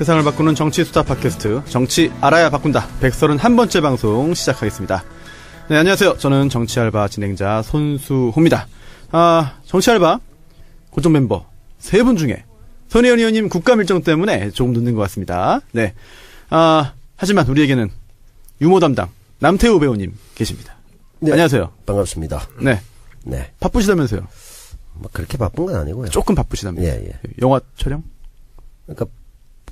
세상을 바꾸는 정치 수다 팟캐스트 정치 알아야 바꾼다 131번째 방송 시작하겠습니다. 네, 안녕하세요. 저는 정치알바 진행자 손수호입니다. 정치알바 고정 멤버 3분 중에 손혜원 의원님 국감 일정 때문에 조금 늦는 것 같습니다. 네. 하지만 우리에게는 유머 담당 남태우 배우님 계십니다. 네, 안녕하세요. 반갑습니다. 네. 네. 바쁘시다면서요? 뭐 그렇게 바쁜 건 아니고요. 조금 바쁘시다면서요? 예, 예. 영화 촬영? 그러니까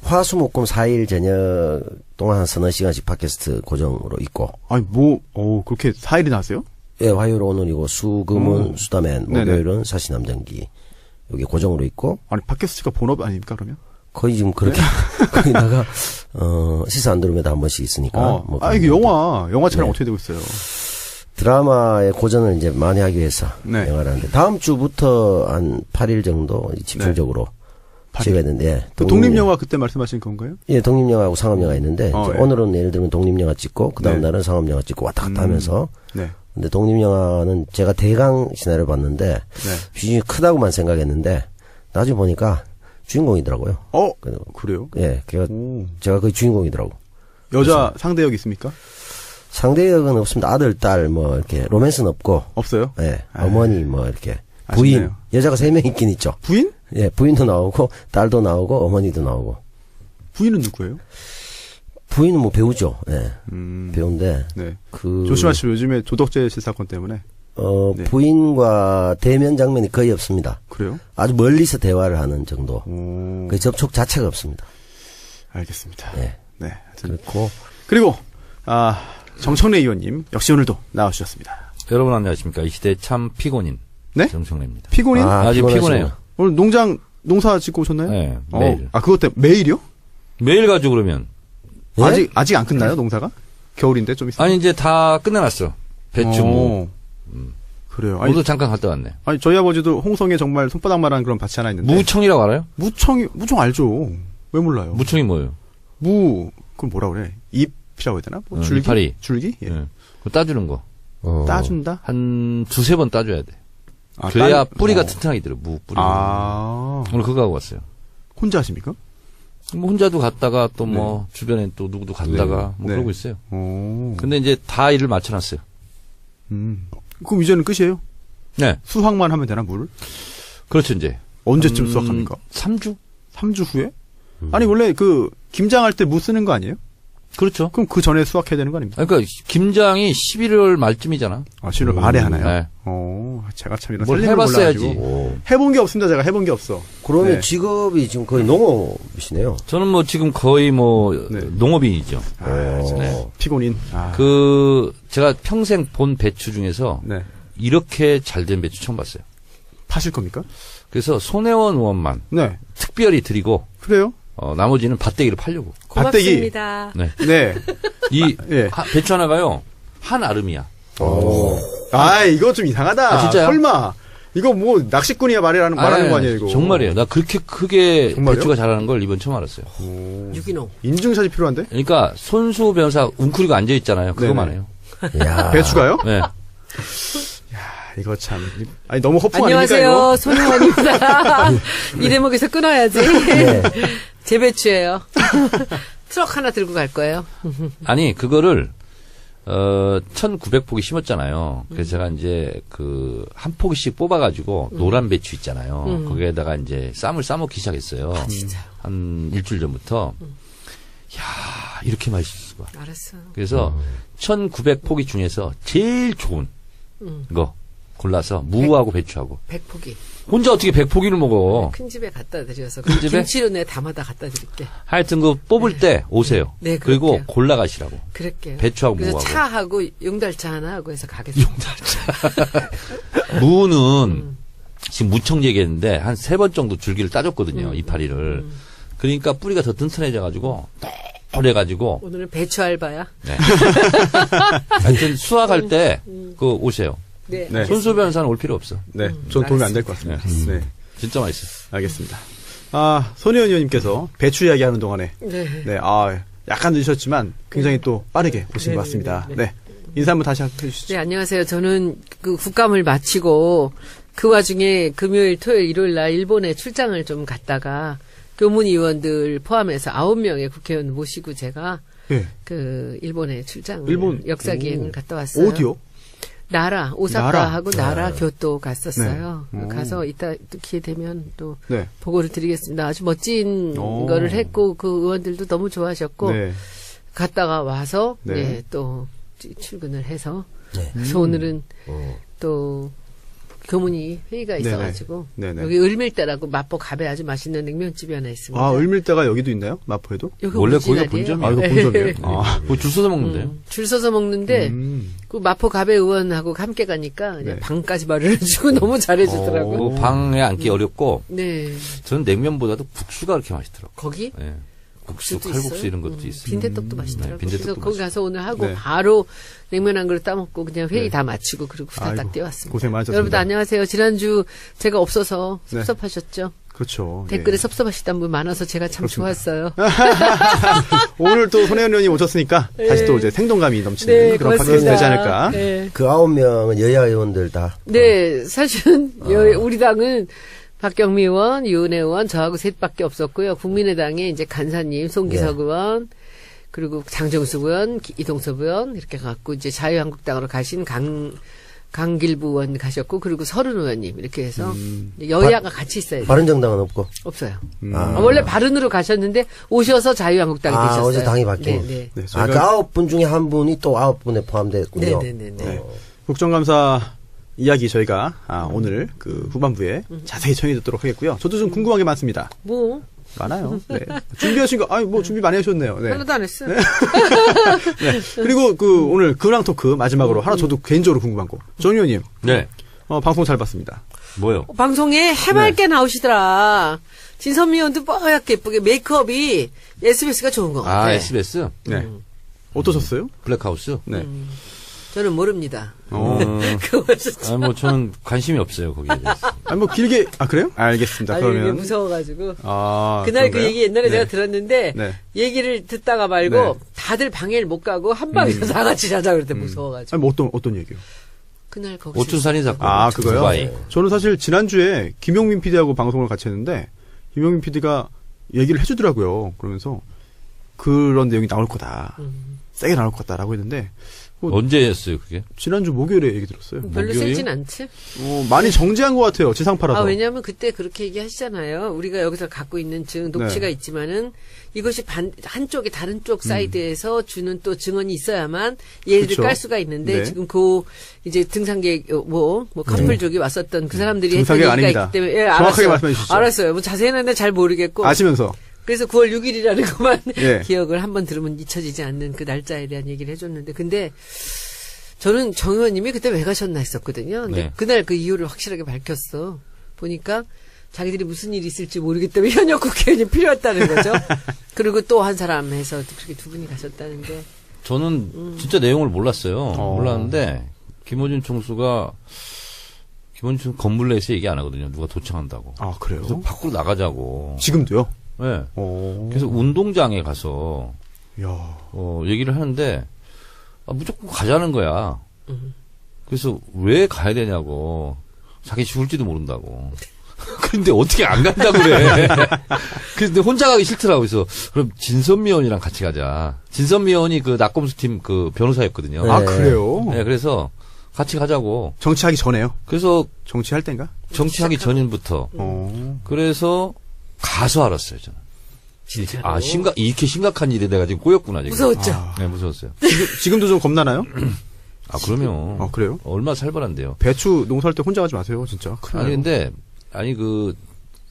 화수목금 4일 저녁 동안 한 서너 시간씩 팟캐스트 고정으로 있고. 아니 그렇게 4일이나 하세요? 예, 화요일 오늘이고 수금은 수다맨, 목요일은 사시남전기 여기 고정으로 있고. 아니 팟캐스트가 본업 아닙니까 그러면? 거의 지금 그렇게 거기다가 시사 안드로메다 한 번씩 있으니까. 이게 영화 촬영 네. 어떻게 되고 있어요? 드라마의 고전을 이제 많이 하기 위해서 네. 영화를 하는데 다음 주부터 한 8일 정도 집중적으로 찍었는데. 예, 그 독립영화 그때 말씀하신 건가요? 예, 독립영화하고 상업영화 있는데 이제 예. 오늘은 예를 들면 독립영화 찍고 그 다음 네. 날은 상업영화 찍고 왔다 갔다 하면서. 네. 근데 독립영화는 제가 대강 시나리오 봤는데 네. 비중이 크다고만 생각했는데 나중에 보니까 주인공이더라고요. 그래요? 예, 제가 거의 주인공이더라고. 여자 상대역 있습니까? 상대역은 없습니다. 아들, 딸, 뭐, 이렇게, 로맨스는 없고. 없어요? 예, 어머니, 뭐, 이렇게. 부인. 아쉽네요. 여자가 3명 있긴 있죠. 부인? 예, 부인도 나오고, 딸도 나오고, 어머니도 나오고. 부인은 누구예요? 부인은 뭐 배우죠. 예. 배우인데. 네. 조심하시오. 요즘에 조덕재 사건 때문에. 네. 부인과 대면 장면이 거의 없습니다. 그래요? 아주 멀리서 대화를 하는 정도. 그 접촉 자체가 없습니다. 알겠습니다. 예. 네. 그리고, 정청래 의원님, 역시 오늘도 나와주셨습니다. 여러분 안녕하십니까. 이 시대 참 피곤인. 네? 정청래입니다. 피곤인? 아주 피곤해요. 오늘 농사 짓고 오셨나요? 네, 매일. 그것 때문에 매일이요? 매일 가지고 그러면. 네? 아직 안 끝나요, 농사가? 겨울인데 좀 있어요. 아니, 이제 다 끝내놨어. 배추, 무. 그래요. 저도 잠깐 갔다 왔네. 아니, 저희 아버지도 홍성에 정말 손바닥만한 그런 밭이 하나 있는데. 무청이라고 알아요? 무청 알죠. 왜 몰라요? 무청이 뭐예요? 그럼 뭐라 그래? 잎이라고 해야 되나? 줄기? 이파리. 줄기? 예. 네. 그거 따주는 거. 따준다? 한 2-3번 따줘야 돼. 그래야 뿌리가 튼튼하게 들어, 무 뿌리. 오늘 그거 하고 왔어요. 혼자 하십니까? 뭐 혼자도 갔다가 또 뭐 주변에 또 누구도 갔다가 뭐 그러고 있어요. 근데 이제 다 일을 맞춰놨어요. 그럼 이제는 끝이에요? 네. 수확만 하면 되나, 물을? 그렇죠, 이제. 언제쯤 수확합니까? 3주? 3주 후에? 아니, 원래 김장할 때 무 쓰는 거 아니에요? 그렇죠. 그럼 그 전에 수확해야 되는 거 아닙니까? 그러니까 김장이 11월 말쯤이잖아. 11월 말에 하나요? 네. 제가 참 이런 뭘 살림을 해봤어야지. 몰라가지고. 해본 게 없습니다. 제가 해본 게 없어. 그러면 네. 직업이 지금 거의 농업이시네요. 저는 뭐 지금 거의 농업인이죠. 네. 피곤인. 제가 평생 본 배추 중에서 이렇게 잘된 배추 처음 봤어요. 파실 겁니까? 그래서 손혜원 의원만 특별히 드리고. 그래요? 나머지는 밭대기를 팔려고. 고맙습니다. 네. 이 배추 하나가요. 한 아름이야. 이거 좀 이상하다. 진짜요? 설마. 이거 뭐 낚시꾼이야 말하는 거 아니에요, 이거. 정말이에요. 나 그렇게 크게 정말요? 배추가 자라는 걸 이번 처음 알았어요. 유기농. 인증샷이 필요한데? 그러니까 손수 변호사 웅크리고 앉아 있잖아요. 그거만 해요. 야. 배추가요? 네. 이거 참. 아니, 너무 허풍 아닙니까, 안녕하세요. 이거? 손혜원입니다. 이 대목에서 끊어야지. 네. 제 배추예요. 트럭 하나 들고 갈 거예요. 아니, 그거를, 1900포기 심었잖아요. 그래서 제가 이제 한 포기씩 뽑아가지고 노란 배추 있잖아요. 거기에다가 이제 쌈을 싸먹기 시작했어요. 진짜요? 한 일주일 전부터. 이렇게 맛있을 수가. 알았어. 그래서 1900포기 중에서 제일 좋은 거 골라서 무하고 배추하고. 100포기. 혼자 어떻게 100포기를 먹어. 큰 집에 갖다 드려서. 큰 집에? 김치로 내 담아다 갖다 드릴게. 하여튼 뽑을 때 오세요. 네, 그리고 그럴게요. 골라가시라고. 그럴게요. 배추하고 그래서 무하고. 차하고 용달차 하나 하고 해서 가겠습니다. 무는 지금 무청 얘기했는데 한 3번 정도 줄기를 따줬거든요. 이파리를. 그러니까 뿌리가 더 튼튼해져가지고 그래가지고 오늘은 배추 알바야. 네. 하여튼 수확할 때 오세요. 네. 손수 변호사는 올 필요 없어. 네. 전 도움이 안 될 것 같습니다. 네. 진짜 맛있어. 알겠습니다. 손혜원 의원님께서 배추 이야기하는 동안에 약간 늦으셨지만 굉장히 또 빠르게 오신 것 같습니다. 네. 인사 한번 다시 해주시죠. 네, 안녕하세요. 저는 국감을 마치고 그 와중에 금요일, 토요일, 일요일 날 일본에 출장을 좀 갔다가 교문의원들 포함해서 9명의 국회의원 모시고 제가 예. 그 일본에 출장을 일본? 역사 오. 기행을 갔다 왔어요. 어디요? 나라 오사카하고 나라 네. 교토 갔었어요. 네. 오. 가서 이따 또 기회 되면 또 네. 보고를 드리겠습니다. 아주 멋진 오. 거를 했고 그 의원들도 너무 좋아하셨고 네. 갔다가 와서 네. 네, 또 출근을 해서 네. 그래서 오늘은 어. 또 교문이 회의가 네네. 있어가지고 네네. 여기 을밀대라고 마포 갑에 아주 맛있는 냉면집이 하나 있습니다. 아, 을밀대가 여기도 있나요? 마포에도? 여기 원래 오리지널이에요. 거기가 본점이에요. 아, 이거 본점이에요? 아. 그거 줄 서서 먹는데요. 줄 서서 먹는데 그 마포 갑의 의원하고 함께 가니까 그냥 네. 방까지 마련해주고 너무 잘해주더라고요. 그 방에 앉기 어렵고 네, 저는 냉면보다도 국수가 그렇게 맛있더라고요. 거기 예. 국수, 국수도 칼국수 있어요. 이런 것도 있어요. 빈대떡도 맛있더라고요. 네, 빈대떡도 그래서 거기 가서 오늘 하고 네. 바로 냉면 한 그릇 따먹고 그냥 회의 네. 다 마치고 그리고 후다닥 아이고, 뛰어왔습니다. 고생 많으셨습니다. 여러분 안녕하세요. 지난주 제가 없어서 네. 섭섭하셨죠? 그렇죠. 댓글에 예. 섭섭하시던 분 많아서 제가 참 그렇습니다. 좋았어요. 오늘 또 손혜원 의원이 오셨으니까 다시 또 이제 생동감이 넘치는 네, 그런 팟캐스트 고맙습니다. 되지 않을까. 네. 그 9명은 여야 의원들 다. 네, 사실은 우리 당은 박경미 의원, 유은혜 의원, 저하고 셋밖에 없었고요. 국민의당에 이제 간사님, 송기석 의원, 그리고 장정숙 의원, 이동섭 의원 이렇게 갖고 이제 자유한국당으로 가신 강길부 의원 가셨고 그리고 서른 의원님 이렇게 해서 여야가 같이 있어야 돼요. 바른정당은 없고. 없어요. 아. 원래 바른으로 가셨는데 오셔서 자유한국당이 아, 되셨어요. 어제 당이 바뀌네. 네, 네. 네, 아, 그 저희가 9분 중에 한 분이 또 9분에 포함됐군요. 네, 네, 네, 네. 국정감사 이야기 저희가 오늘 그 후반부에 자세히 청해 듣도록 하겠고요. 저도 좀 궁금한 게 많습니다. 뭐 많아요. 네. 준비하신 거, 뭐 준비 많이 하셨네요. 네. 하나도 안 했어요. 네. 그리고 그 오늘 근황 토크 마지막으로 하나 저도 개인적으로 궁금한 거. 정 의원님, 네. 방송 잘 봤습니다. 뭐요? 방송에 해맑게 네. 나오시더라. 진선미 의원도 뽀얗게 예쁘게 메이크업이 SBS가 좋은 것 같아요. 아, SBS? 네. 어떠셨어요? 블랙하우스? 네. 저는 모릅니다. 아, 뭐, 저는 관심이 없어요, 거기에 대해서. 아니, 뭐 길게, 그래요? 알겠습니다. 아니, 이게 그러면. 무서워가지고. 아, 그날 그 그런가요? 얘기 옛날에 네. 내가 들었는데, 네. 얘기를 듣다가 말고, 네. 다들 방해를 못 가고, 한 방에서 다 같이 자자 그랬대, 무서워가지고. 아니, 뭐 어떤 얘기요? 그날 거기서. 오춘산인 사건. 아, 그거요? 두바이. 저는 사실 지난주에 김용민 PD하고 방송을 같이 했는데, 김용민 PD가 얘기를 해주더라고요. 그러면서, 그런 내용이 나올 거다. 세게 나올 것 같다라고 했는데, 언제였어요, 그게? 지난주 목요일에 얘기 들었어요. 별로 목요일? 세진 않지? 많이 정지한 것 같아요. 지상파라서. 왜냐면 그때 그렇게 얘기하시잖아요. 우리가 여기서 갖고 있는 녹취가 네. 있지만은, 이것이 한쪽이 다른 쪽 사이드에서 주는 또 증언이 있어야만 얘를 그쵸. 깔 수가 있는데 네. 지금 이제 등산객 커플족이 왔었던 그 사람들이 했던 등산객 얘기가 아닙니다. 있기 때문에 정확하게 알았어요. 말씀해 주시죠. 알았어요. 뭐 자세히는 잘 모르겠고 아시면서. 그래서 9월 6일이라는 것만 예. 기억을 한번 들으면 잊혀지지 않는 그 날짜에 대한 얘기를 해줬는데 근데 저는 정 의원님이 그때 왜 가셨나 했었거든요. 근데 네. 그날 그 이유를 확실하게 밝혔어. 보니까 자기들이 무슨 일이 있을지 모르기 때문에 현역 국회의원이 필요했다는 거죠. 그리고 또 한 사람 해서 그렇게 두 분이 가셨다는데. 저는 진짜 내용을 몰랐어요. 어. 몰랐는데, 김어준 총수가 건물 내에서 얘기 안 하거든요. 누가 도청한다고. 아, 그래요? 그래서 밖으로 나가자고. 지금도요? 네. 오. 그래서 운동장에 가서, 야. 얘기를 하는데, 무조건 가자는 거야. 그래서 왜 가야 되냐고. 자기 죽을지도 모른다고. 근데 어떻게 안 간다고 그래. 근데 혼자 가기 싫더라고. 그래서 그럼 진선미 의원이랑 같이 가자. 진선미 의원이 그 낙검수 팀 그 변호사였거든요. 네. 아, 그래요? 네, 그래서 같이 가자고. 정치하기 전에요? 그래서 정치할 땐가? 정치하기 전부터. 그래서 가서 알았어요, 저는. 진짜로? 이렇게 심각한 일이 내가 지금 꼬였구나, 지금. 무서웠죠? 네, 무서웠어요. 지금도 좀 겁나나요? 그러면. 아, 그래요? 얼마나 살벌한데요. 배추 농사할 때 혼자 가지 마세요, 진짜. 큰일 아니, 나요. 근데,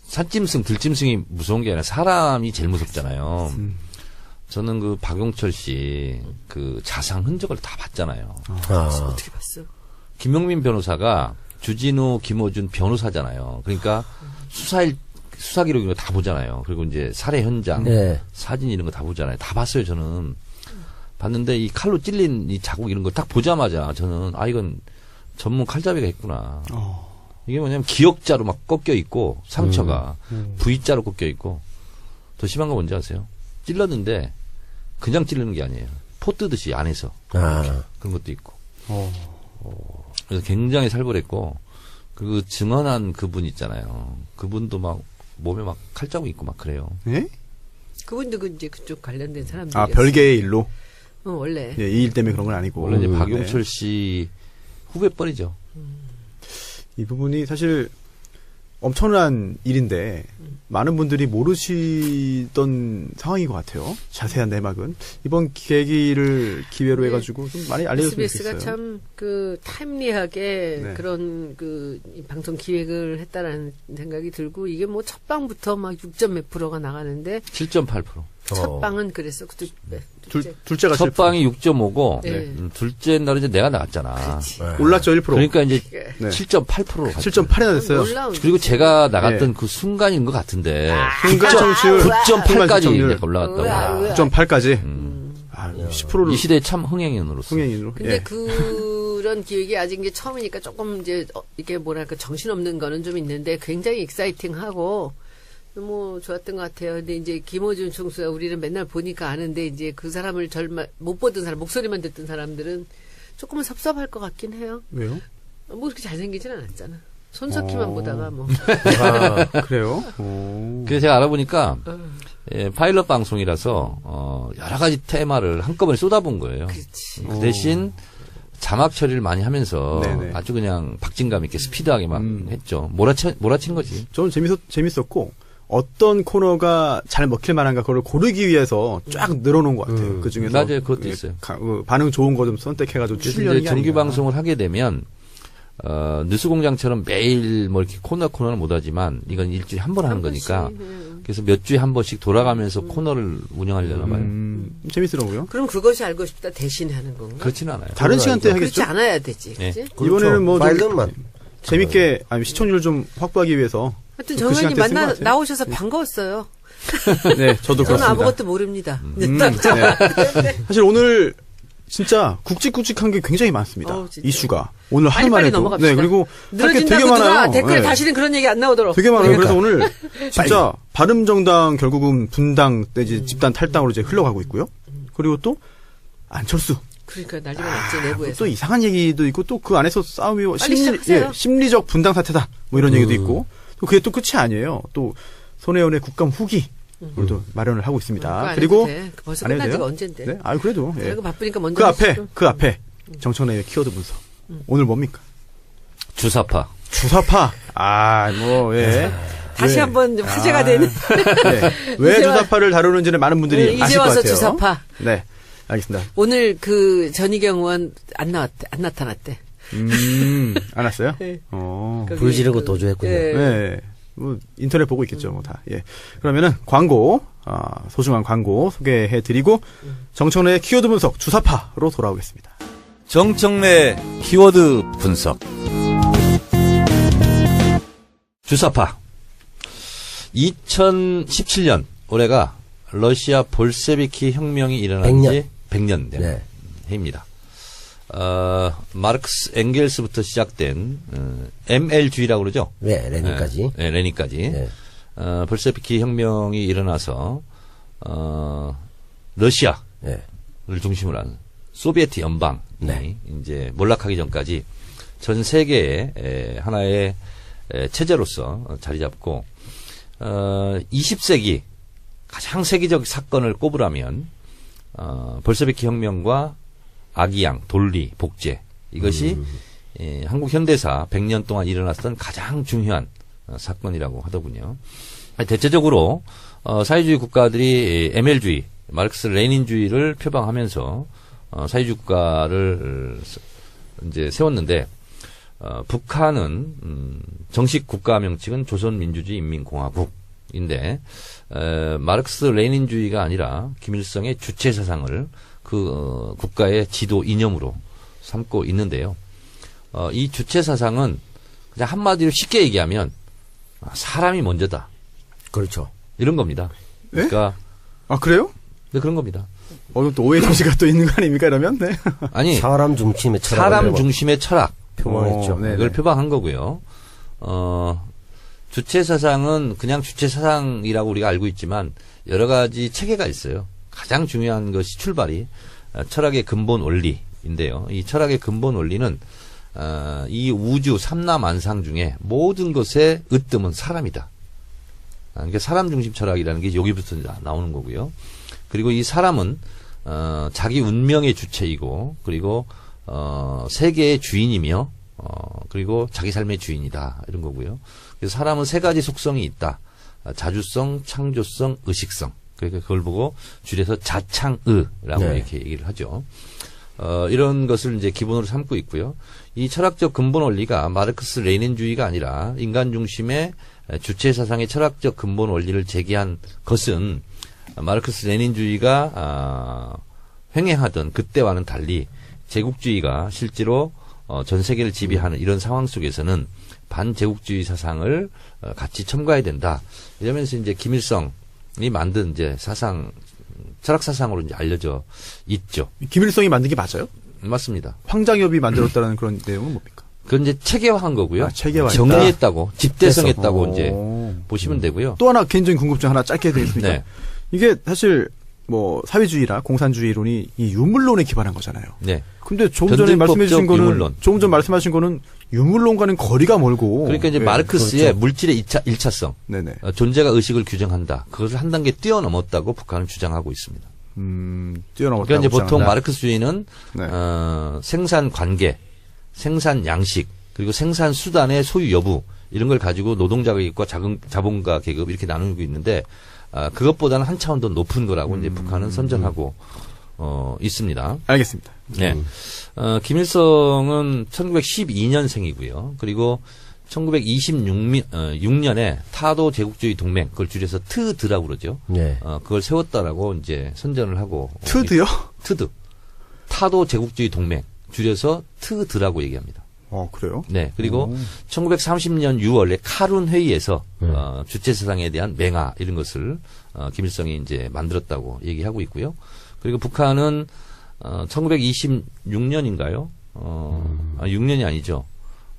산짐승, 들짐승이 무서운 게 아니라 사람이 제일 무섭잖아요. 저는 그 박용철 씨, 그 자상 흔적을 다 봤잖아요. 어떻게 봤어? 김용민 변호사가 주진우, 김어준 변호사잖아요. 그러니까 수사 기록 이런 거 다 보잖아요. 그리고 이제 살해 현장, 네. 사진 이런 거 다 보잖아요. 다 봤어요, 저는. 봤는데 이 칼로 찔린 이 자국 이런 걸 딱 보자마자 저는 이건 전문 칼잡이가 했구나. 이게 뭐냐면 기역자로 막 꺾여 있고 상처가 V자로 꺾여 있고 더 심한 거 뭔지 아세요? 찔렀는데 그냥 찌르는 게 아니에요. 포 뜨듯이 안에서 그런 것도 있고. 그래서 굉장히 살벌했고 그 증언한 그분 있잖아요. 그분도 막 몸에 막 칼자국 있고 막 그래요. 예? 그분도 이제 그쪽 관련된 사람들이. 아, 별개의 일로? 원래. 예, 이 일 때문에 그런 건 아니고. 원래 이제 네. 박용철 씨 후배뻘이죠. 이 부분이 사실 엄청난 일인데 많은 분들이 모르시던 상황인 것 같아요. 자세한 내막은 이번 계기를 기회로 네. 해가지고 좀 많이 알려줬으면 SBS가 좋겠어요. 참 그 타임리하게 네. 그런 이 방송 기획을 했다라는 생각이 들고 이게 뭐 첫 방부터 막 6점 몇 프로가 나가는데 7.8%. 첫 방은 그랬어. 네, 둘째가 첫 방이 6.5고 네. 둘째 날은 이제 내가 나갔잖아. 올랐죠 1%. 그러니까 이제 네. 7.8%로 갔죠. 7.8이나 됐어요. 놀라운. 그리고 제가 나갔던 네. 그 순간인 것 같은데 순간 청취율 9.8까지 청취율. 이제 올라갔다고. 9.8까지. 아, 10%를 이 시대의 참 흥행인으로서. 흥행인으로. 근데 예. 그런 기획이 아직 이제 처음이니까 조금 이제 이게 뭐랄까 정신없는 거는 좀 있는데 굉장히 익사이팅하고 뭐 좋았던 것 같아요. 근데 이제 김어준 총수가 우리는 맨날 보니까 아는데 이제 그 사람을 못 보던 사람, 목소리만 듣던 사람들은 조금은 섭섭할 것 같긴 해요. 왜요? 뭐 그렇게 잘생기진 않았잖아. 손석희만 보다가 뭐. 아, 그래요? 오. 그래서 제가 알아보니까 예, 파일럿 방송이라서 여러 가지 테마를 한꺼번에 쏟아본 거예요. 그렇지. 그 대신 자막 처리를 많이 하면서 네네. 아주 그냥 박진감 있게 스피드하게 막 했죠. 몰아친 거지. 저는 재밌었고, 어떤 코너가 잘 먹힐 만한가, 그걸 고르기 위해서 쫙 늘어놓은 것 같아요. 그 중에서. 맞아요. 그것도 있어요. 반응 좋은 거 좀 선택해가지고 그래서 출연이 이제 정규 방송을 하게 되면 뉴스공장처럼 매일 뭐 이렇게 코너는 못하지만 이건 일주일에 한 번 하는 거니까 그래서 몇 주에 한 번씩 돌아가면서 코너를 운영하려나 봐요. 재밌더라고요. 그럼 그것이 알고 싶다 대신 하는 건가? 그렇지는 않아요. 다른 시간대에 그렇지 하겠죠? 않아야 되지. 네. 그렇지? 이번에는 뭐 좀 파일럿만. 재밌게, 아니, 시청률 좀 확보하기 위해서. 하여튼 그 정현이 시간대 쓴것 같아요. 나오셔서 반가웠어요. 네, 저도 저는 그렇습니다. 아무것도 모릅니다. 네. 사실 오늘 진짜 굵직굵직한 게 굉장히 많습니다. 진짜. 이슈가. 오늘 하루만 빨리빨리 해도. 넘어갑시다. 네, 그리고 할 게 되게 늘어진다고 누가 많아요. 댓글에 네. 다시는 그런 얘기 안 나오도록. 되게 많아요. 그러니까. 그래서 오늘 진짜 바른정당 결국은 분당 내지 집단 탈당으로 이제 흘러가고 있고요. 그리고 또 안철수. 그러니까 난리가 났지 내부에서. 또 이상한 얘기도 있고 또 그 안에서 싸움이 빨리 시작하세요. 심리적 분당 사태다. 뭐 이런 얘기도 있고. 또 그게 또 끝이 아니에요. 또 손혜원의 국감 후기. 또 마련을 하고 있습니다. 그리고 벌써 안 해도 끝난 지가 돼요? 언젠데. 네? 아, 그래도 예. 그리고 바쁘니까 먼저 그 앞에 정청래의 키워드 분석. 오늘 뭡니까? 주사파. 주사파. 아, 뭐 예. 다시 왜? 한번 화제가 되는. 네. 왜 이제 주사파를 다루는지는 많은 분들이 이제 아실 것 와서 같아요. 주사파. 네. 알겠습니다. 오늘 그 전희경 의원 안 나타났대. 안 왔어요? 네. 어. 불 지르고 도주했군요. 예. 네. 뭐 인터넷 보고 있겠죠, 뭐 다. 예. 그러면은 광고, 소중한 광고 소개해 드리고 정청래의 키워드 분석 주사파로 돌아오겠습니다. 정청래 키워드 분석. 주사파. 2017년 올해가 러시아 볼셰비키 혁명이 일어난 지 100년 된 네. 해입니다. 마르크스 엥겔스부터 시작된 ML주의라고 그러죠. 네, 레닌까지. 네, 레닌까지. 네. 볼셰비키 혁명이 일어나서 러시아를 네. 중심으로 한 소비에트 연방이 네. 이제 몰락하기 전까지 전 세계의 하나의 체제로서 자리 잡고 20세기 가장 세계적 사건을 꼽으라면 볼셰비키 혁명과 아기양, 돌리, 복제 이것이 한국 현대사 100년 동안 일어났던 가장 중요한 사건이라고 하더군요. 대체적으로 사회주의 국가들이 ML주의, 마르크스 레닌주의를 표방하면서 사회주의 국가를 이제 세웠는데 북한은 정식 국가 명칭은 조선민주주의인민공화국인데 마르크스 레닌주의가 아니라 김일성의 주체 사상을 그 국가의 지도 이념으로 삼고 있는데요. 이 주체 사상은 그냥 한마디로 쉽게 얘기하면 사람이 먼저다. 그렇죠. 이런 겁니다. 그러니까 아, 그래요? 네, 그런 겁니다. 또 오해 소지가 또 있는 거 아닙니까, 이러면? 네. 아니 사람 중심의 철학. 사람 중심의 철학 표방했죠. 네. 이걸 표방한 거고요. 주체 사상은 그냥 주체 사상이라고 우리가 알고 있지만 여러 가지 체계가 있어요. 가장 중요한 것이 출발이 철학의 근본 원리인데요. 이 철학의 근본 원리는 이 우주 삼라만상 중에 모든 것의 으뜸은 사람이다. 그러니까 사람 중심 철학이라는 게 여기부터 나오는 거고요. 그리고 이 사람은 자기 운명의 주체이고 그리고 세계의 주인이며 그리고 자기 삶의 주인이다 이런 거고요. 그래서 사람은 세 가지 속성이 있다. 자주성, 창조성, 의식성. 그러니까 그걸 보고 줄여서 자창의라고 네. 이렇게 얘기를 하죠. 이런 것을 이제 기본으로 삼고 있고요. 이 철학적 근본 원리가 마르크스 레닌주의가 아니라 인간 중심의 주체 사상의 철학적 근본 원리를 제기한 것은 마르크스 레닌주의가 횡행하던 그때와는 달리 제국주의가 실제로 전 세계를 지배하는 이런 상황 속에서는 반제국주의 사상을 같이 첨가해야 된다. 이러면서 이제 김일성이 만든 이제 사상, 철학 사상으로 이제 알려져 있죠. 김일성이 만든 게 맞아요? 맞습니다. 황장엽이 만들었다는 그런 내용은 뭡니까? 그건 이제 체계화한 거고요. 체계화했다. 정리했다고, 집대성했다고 오. 이제 보시면 되고요. 또 하나 개인적인 궁금증 하나 짧게 드리겠습니다. 네. 이게 사실 뭐 사회주의라 공산주의론이 이 유물론에 기반한 거잖아요. 네. 근데 조금 전에 말씀해 주신 변증법적 거는 유물론. 조금 전 말씀하신 거는 유물론과는 거리가 멀고 그러니까 이제 네, 마르크스의 그렇죠. 물질의 일차성, 네네. 존재가 의식을 규정한다. 그것을 한 단계 뛰어넘었다고 북한은 주장하고 있습니다. 뛰어넘었다고 그러니까 이제 보통 주장한다. 마르크스주의는 네. 생산 관계, 생산 양식, 그리고 생산 수단의 소유 여부 이런 걸 가지고 노동자 계급과 자본가 계급 이렇게 나누고 있는데 그것보다는 한 차원 더 높은 거라고 이제 북한은 선전하고 있습니다. 알겠습니다. 네. 김일성은 1912년생이고요. 그리고 1926년에 타도 제국주의 동맹, 그걸 줄여서 트드라고 그러죠. 네. 그걸 세웠다라고 이제 선전을 하고. 트드요? 트드. 타도 제국주의 동맹, 줄여서 트드라고 얘기합니다. 그래요? 네. 그리고 1930년 6월에 카룬 회의에서 주체 사상에 대한 맹화 이런 것을 김일성이 이제 만들었다고 얘기하고 있고요. 그리고 북한은 1926년인가요? 6년이 아니죠.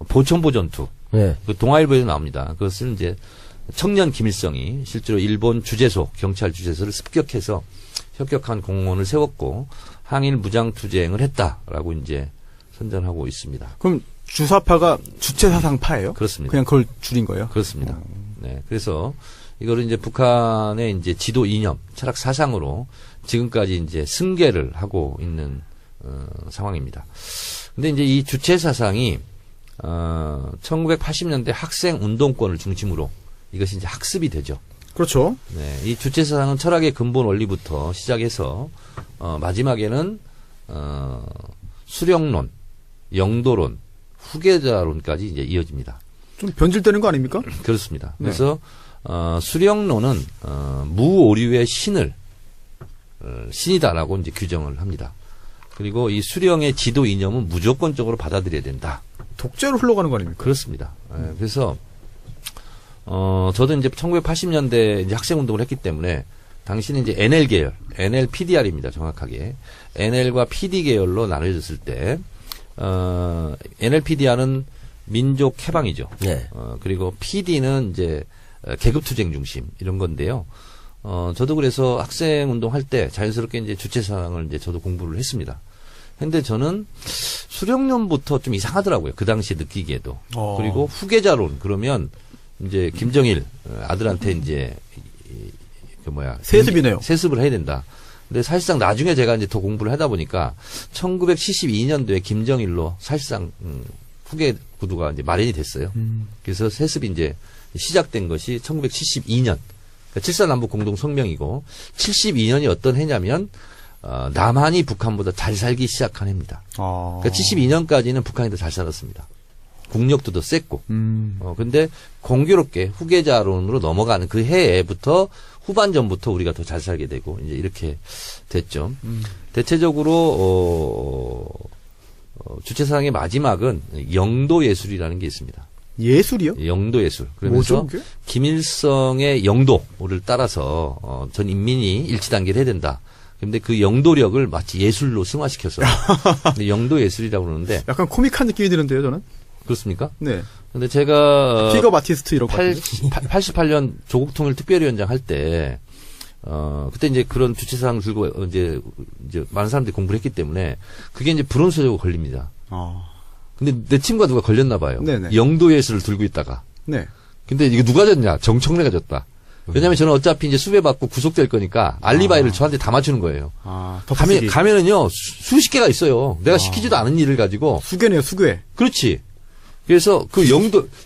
보천보 전투. 네. 그 동아일보에도 나옵니다. 그것을 이제 청년 김일성이 실제로 일본 주재소, 경찰 주재소를 습격해서 혁혁한 공원을 세웠고 항일 무장 투쟁을 했다라고 이제 선전하고 있습니다. 그럼 주사파가 주체사상파예요? 그렇습니다. 그냥 그걸 줄인 거예요? 그렇습니다. 네. 그래서 이거를 이제 북한의 이제 지도 이념, 철학 사상으로 지금까지 이제 승계를 하고 있는 상황입니다. 근데 이제 이 주체 사상이 1980년대 학생 운동권을 중심으로 이것이 이제 학습이 되죠. 그렇죠. 네. 이 주체 사상은 철학의 근본 원리부터 시작해서 마지막에는 수령론, 영도론, 후계자론까지 이제 이어집니다. 좀 변질되는 거 아닙니까? 그렇습니다. 네. 그래서 수령론은 무오류의 신을 신이다라고 이제 규정을 합니다. 그리고 이 수령의 지도 이념은 무조건적으로 받아들여야 된다. 독재로 흘러가는 거 아닙니까? 그렇습니다. 그래서 저도 이제 1980년대 이제 학생 운동을 했기 때문에 당시는 이제 NL 계열, NL-PDR입니다. 정확하게 NL과 PD 계열로 나눠졌을 때 NL-PDR은 민족 해방이죠. 네. 그리고 PD는 이제 계급투쟁 중심 이런 건데요. 저도 그래서 학생 운동할 때 자연스럽게 이제 주체사상을 이제 저도 공부를 했습니다. 근데 저는 수령론부터 좀 이상하더라고요. 그 당시에 느끼기에도. 그리고 후계자론 그러면 이제 김정일 아들한테 이제 세습이네요. 세습을 해야 된다. 근데 사실상 나중에 제가 이제 더 공부를 하다 보니까 1972년도에 김정일로 사실상 후계 구도가 이제 마련이 됐어요. 그래서 세습이 이제 시작된 것이 1972년. 그러니까 7.4남북 공동성명이고 72년이 어떤 해냐면 남한이 북한보다 잘 살기 시작한 해입니다. 그러니까 72년까지는 북한이 더 잘 살았습니다. 국력도 더 셌고. 근데 공교롭게 후계자론으로 넘어가는 그 해부터 후반전부터 우리가 더 잘 살게 되고 이제 이렇게 됐죠. 대체적으로 주체사상의 마지막은 영도 예술이라는 게 있습니다. 예술이요? 영도 예술. 그러면서 뭐죠, 그게? 김일성의 영도를 따라서 전 인민이 일치 단계를 해야 된다. 근데 그 영도력을 마치 예술로 승화시켜서 영도 예술이라고 그러는데 약간 코믹한 느낌이 드는데요, 저는. 그렇습니까? 네. 근데 제가 픽업 아티스트 이런 거. 88년 조국 통일 특별위원장 할 때 그때 이제 그런 주체사상을 들고 이제 많은 사람들이 공부를 했기 때문에 그게 이제 불온소적으로 걸립니다. 근데 내 친구가 누가 걸렸나 봐요. 네네. 영도 예술을 들고 있다가. 네. 근데 이게 누가 졌냐? 정청래가 졌다. 왜냐면 저는 어차피 이제 수배 받고 구속될 거니까 알리바이를 저한테 다 맞추는 거예요. 가면은요, 수십 개가 있어요. 내가 시키지도 않은 일을 가지고. 수괴네요, 수괴. 그렇지. 그래서 그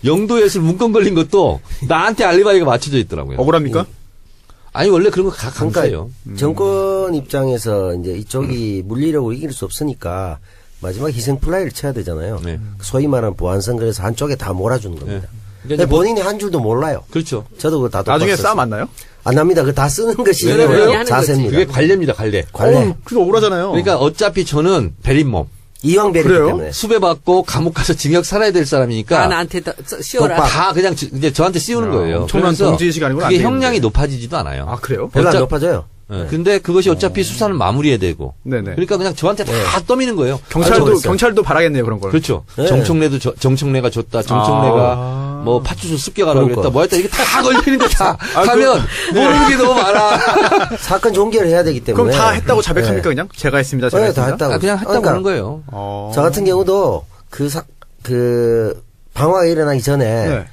영도에서 문건 걸린 것도 나한테 알리바이가 맞춰져 있더라고요. 억울합니까? 아니, 원래 그런 거 강사예요. 그러니까 정권 입장에서 이제 이쪽이 물리력으로 이길 수 없으니까 마지막 희생 플라이를 쳐야 되잖아요. 네. 소위 말하는 보안선 그래서 한쪽에 다 몰아주는 겁니다. 그러니까 본인이 한 줄도 몰라요. 그렇죠. 저도 그거 다 나중에 똑같았어요. 싸움 안 나요? 안 납니다. 그거 다 쓰는 것이 네, 그래요? 자세입니다. 그게 관례입니다, 관례. 관례. 그거 억울하잖아요. 그러니까 어차피 저는 베린몸. 이왕배이기 그래요? 때문에. 수배받고 감옥 가서 징역 살아야 될 사람이니까. 나한테 씌워라. 다 그냥 이제 저한테 씌우는 거예요. 엄청난 그래서 동지의식이 아니고는 그게 안 형량이 되겠는데. 높아지지도 않아요. 아, 그래요? 별로 안 어차- 높아져요. 네. 근데 그것이 어차피 수사는 마무리해야 되고. 네네. 그러니까 그냥 저한테 다 떠미는 거예요. 경찰도 바라겠네요, 그런 걸. 그렇죠. 네. 정청래가 줬다. 정청래가 뭐 팥주스 습격하라고 그러니까. 그랬다. 뭐 했다. 이게 다 걸리는데 다 아, 하면 모르는 게 너무 많아. 사건 종결을 해야 되기 때문에. 그럼 다 했다고 자백합니까, 그냥? 제가 했습니다, 제가 네, 다 했습니다. 했다고. 그냥 했다고 그러니까 하는 거예요. 저 같은 경우도 방화가 일어나기 전에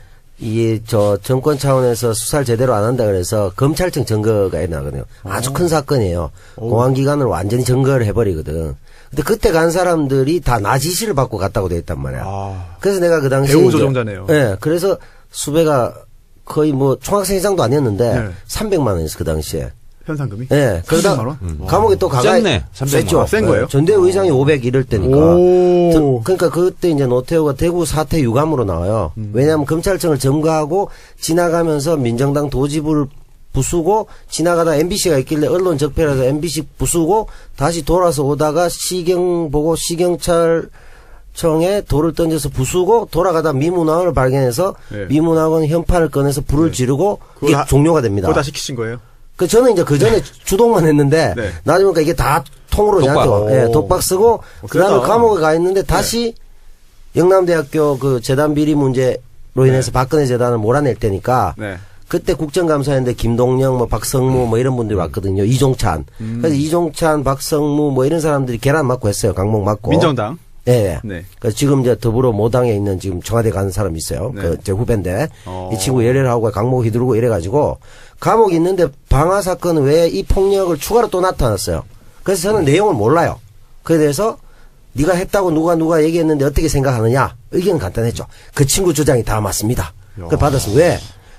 네. 정권 차원에서 수사를 제대로 안 한다 그래서 검찰청 증거가 일어나거든요. 아주 큰 사건이에요. 공안기관을 완전히 증거를 해버리거든. 근데 그때 간 사람들이 다 나 지시를 받고 갔다고 돼 있단 말이야. 그래서 내가 그 당시에 배우 이제- 조종자네요. 네, 그래서 수배가 거의 뭐 총학생 이상도 아니었는데 네. 300만 원이었어 그 당시에. 현상금이? 예. 그러다 300만 원? 감옥에 또 가가 셌네, 300만 셌죠. 원. 센 거예요? 전대 의장이 500 이럴 때니까. 오. 그러니까 그때 이제 노태우가 대구 사퇴 유감으로 나와요. 왜냐하면 검찰청을 점거하고 지나가면서 민정당 도지부를 부수고 지나가다 MBC가 있길래 언론 적폐라서 MBC 부수고 다시 돌아서 오다가 시경 보고 시경찰청에 돌을 던져서 부수고 돌아가다 미문학원을 발견해서 네. 미문학원 현판을 꺼내서 불을 지르고 이게 종료가 됩니다. 그거 다 시키신 거예요? 저는 이제 그 전에 주동만 했는데 네. 나중에 보니까 이게 다 통으로 독박. 저한테 예, 독박 쓰고 그다음에 세다. 감옥에 가 있는데 다시 영남대학교 그 재단 비리 문제로 인해서 박근혜 재단을 몰아낼 때니까 네. 그때 국정감사였는데 김동영, 뭐 박성무 뭐 이런 분들이 왔거든요. 이종찬. 그래서 이종찬, 박성무 뭐 이런 사람들이 계란 맞고 했어요. 강목 맞고. 민정당. 예. 네. 그래서 지금 이제 더불어 모당에 있는 지금 청와대 가는 사람이 있어요. 네. 그 제 후배인데 어. 이 친구 열혈하고 강목 휘두르고 이래가지고 감옥에 있는데 방화 사건 외에 이 폭력을 추가로 또 나타났어요. 그래서 저는 내용을 몰라요. 그에 대해서 네가 했다고 누가 얘기했는데 어떻게 생각하느냐? 의견은 간단했죠. 그 친구 주장이 다 맞습니다. 그걸 받았어요. 왜?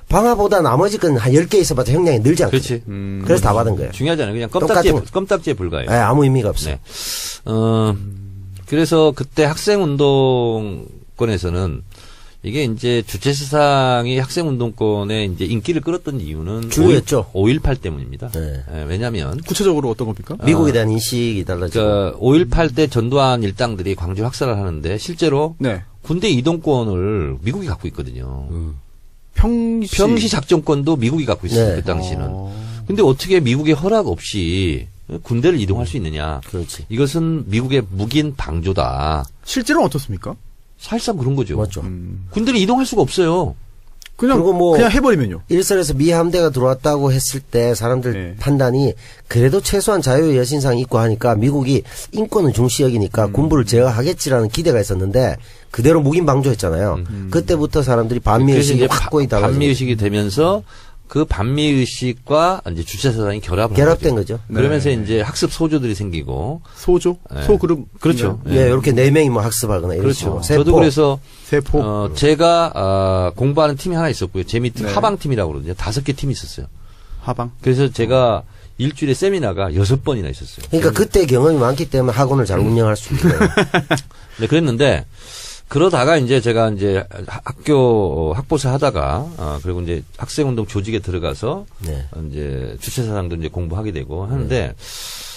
방화보다 나머지 건 한 10개 있어봤자 형량이 늘지 않거든요. 그렇지. 그래서 다 받은 거예요. 중요하잖아요. 그냥 똑같은 거. 껌딱지에 불과해요. 예, 아무 의미가 없어요. 네. 그래서 그때 학생운동권에서는 이게 이제 주체사상이 학생운동권에 이제 인기를 끌었던 이유는 주요였죠. 5.18 때문입니다. 네. 예, 왜냐면 구체적으로 어떤 겁니까? 미국에 대한 인식이 달라지고. 그 5.18 때 전두환 일당들이 광주 학살을 하는데 실제로 네. 군대 이동권을 미국이 갖고 있거든요. 평시 작전권도 미국이 갖고 있어요. 네. 그 당시는. 근데 어떻게 미국의 허락 없이 군대를 이동할 수 있느냐. 그렇지. 이것은 미국의 묵인 방조다. 실제로는 어떻습니까? 사실상 그런 거죠. 맞죠. 군대를 이동할 수가 없어요. 그냥 그리고 그냥 해버리면요. 일설에서 미 함대가 들어왔다고 했을 때 사람들 네. 판단이 그래도 최소한 자유의 여신상 있고 하니까 미국이 인권은 중시 여기니까 군부를 제어하겠지라는 기대가 있었는데 그대로 묵인 방조했잖아요. 그때부터 사람들이 그래서 반미의식이 이제 확고히 달라지고 반미의식이 되면서 그 반미의식과 이제 주체사상이 결합을 한 결합된 거죠. 거죠. 그러면서 네. 이제 학습 소조들이 생기고 소조? 네. 소그룹? 그렇죠. 예, 이렇게 4명이 뭐 학습하거나 이런 그렇죠. 식으로. 저도 세포. 그래서 세포. 제가 공부하는 팀이 하나 있었고요. 제 밑에 네. 하방팀이라고 그러거든요. 5개 팀이 있었어요. 하방. 그래서 제가 일주일에 세미나가 6번이나 있었어요. 그러니까 그때 경험이 많기 때문에 학원을 잘 운영할 수 있는 거예요. 네, 그랬는데 그러다가 이제 제가 이제 학교 학보사 하다가 그리고 이제 학생운동 조직에 들어가서 네. 이제 주체사상도 이제 공부하게 되고 하는데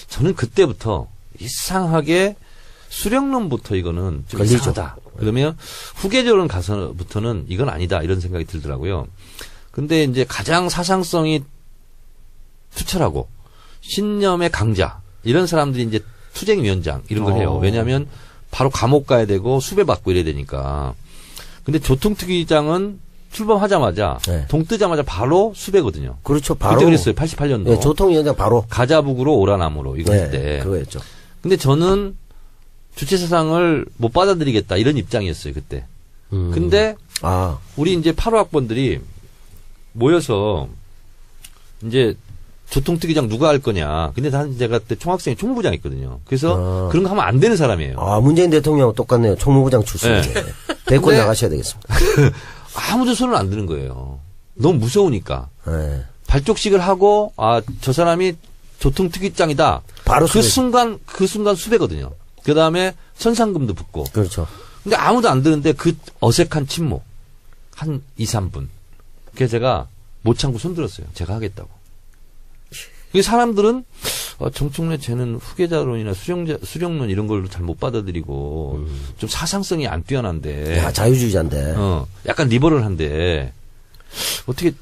저는 그때부터 이상하게 수령론부터 이거는 좀 걸리죠. 이상하다. 그러면 후계자론 가서부터는 이건 아니다 이런 생각이 들더라고요. 근데 이제 가장 사상성이 투철하고 신념의 강자 이런 사람들이 이제 투쟁위원장 이런 걸 해요. 왜냐하면 바로 감옥 가야 되고 수배받고 이래야 되니까. 근데 조통특위장은 출범하자마자 네. 동 뜨자마자 바로 수배거든요. 그렇죠. 바로. 그때 그랬어요. 88년도. 예, 조통위원장 바로. 가자북으로 오라나무로 이거 할 때. 그거였죠. 근데 저는 주체사상을 못 받아들이겠다 이런 입장이었어요 그때. 근데 아, 우리 이제 8호 학번들이 모여서 이제 교통특위장 누가 할 거냐. 근데 제가 그때 총학생회 총무부장했거든요. 그래서 그런 거 하면 안 되는 사람이에요. 아, 문재인 대통령하고 똑같네요. 총무부장 출신인데. 네. 데리고 근데- 나가셔야 되겠습니다. 아무도 손을 안 드는 거예요. 너무 무서우니까. 네. 발족식을 하고 저 사람이 교통특위장이다. 바로 그 수백. 순간 수배거든요. 그 다음에 천상금도 붙고. 그렇죠. 근데 아무도 안 드는데 그 어색한 침묵. 한 2, 3분. 그래서 제가 못 참고 손들었어요. 제가 하겠다고. 이 사람들은 정청래 쟤는 후계자론이나 수령론 이런 걸 잘 못 받아들이고 좀 사상성이 안 뛰어난데. 야, 자유주의자인데. 약간 리버럴한데 어떻게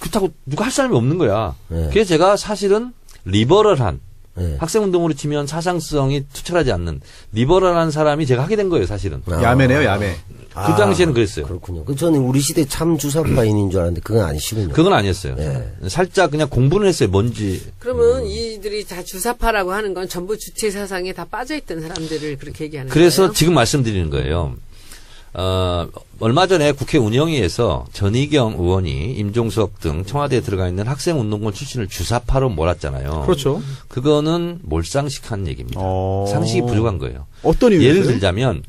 그렇다고 누가 할 사람이 없는 거야. 네. 그래서 제가 사실은 리버럴한 네. 학생운동으로 치면 사상성이 투철하지 않는 리버럴한 사람이 제가 하게 된 거예요, 사실은. 아. 야매네요, 야매. 그 당시에는 그랬어요. 그렇군요. 저는 우리 시대 참 주사파인인 줄 알았는데 그건 아니시군요. 그건 아니었어요. 네. 살짝 그냥 공부는 했어요, 뭔지. 그러면 이들이 다 주사파라고 하는 건 전부 주체 사상에 다 빠져있던 사람들을 그렇게 얘기하는 그래서 거예요? 지금 말씀드리는 거예요. 얼마 전에 국회 운영위에서 전희경 의원이 임종석 등 청와대에 들어가 있는 학생운동권 출신을 주사파로 몰았잖아요. 그렇죠. 그거는 몰상식한 얘기입니다. 상식이 부족한 거예요. 어떤 이유예요? 예를 들자면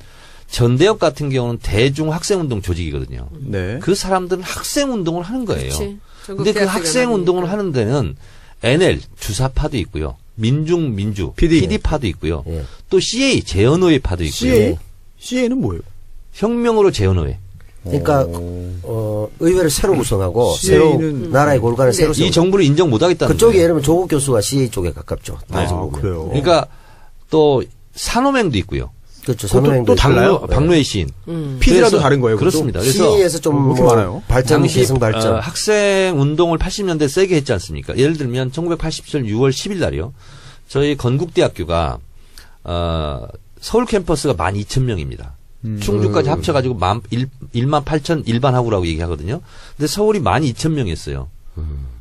전대협 같은 경우는 대중 학생운동 조직이거든요. 네. 그 사람들은 학생운동을 하는 거예요. 그렇지. 전국 근데 그 대학생을 학생운동을 하니까. 하는 데는 NL 주사파도 있고요. 민주 PD. PD파도 있고요. 예. 또 CA 재헌의회파도 있고요. CA? CA는 뭐예요? 혁명으로 재헌의회. 그러니까 의회를 새로 구성하고 새로 CA는 나라의 골간을 새로 이 세우고 정부를 인정 못하겠다는 그쪽에 거예요. 예를 들면 조국 교수가 CA 쪽에 가깝죠. 따지고 보면. 그래요? 그러니까 또 산호맹도 있고요. 그렇죠. 그것도 선호행도 또 달라요? 박노해 시인. PD라도 그래서- 다른 거예요? 그것도? 그렇습니다. 그래서 CA에서 좀 그렇게 뭐 많아요? 발전, 당시 계승 발전. 학생 운동을 80년대 세게 했지 않습니까? 예를 들면 1987년 6월 10일 날이요. 저희 건국대학교가 서울 캠퍼스가 12,000명입니다. 충주까지 합쳐가지고 1만 8천 일반 학우라고 얘기하거든요. 근데 서울이 12,000명이었어요.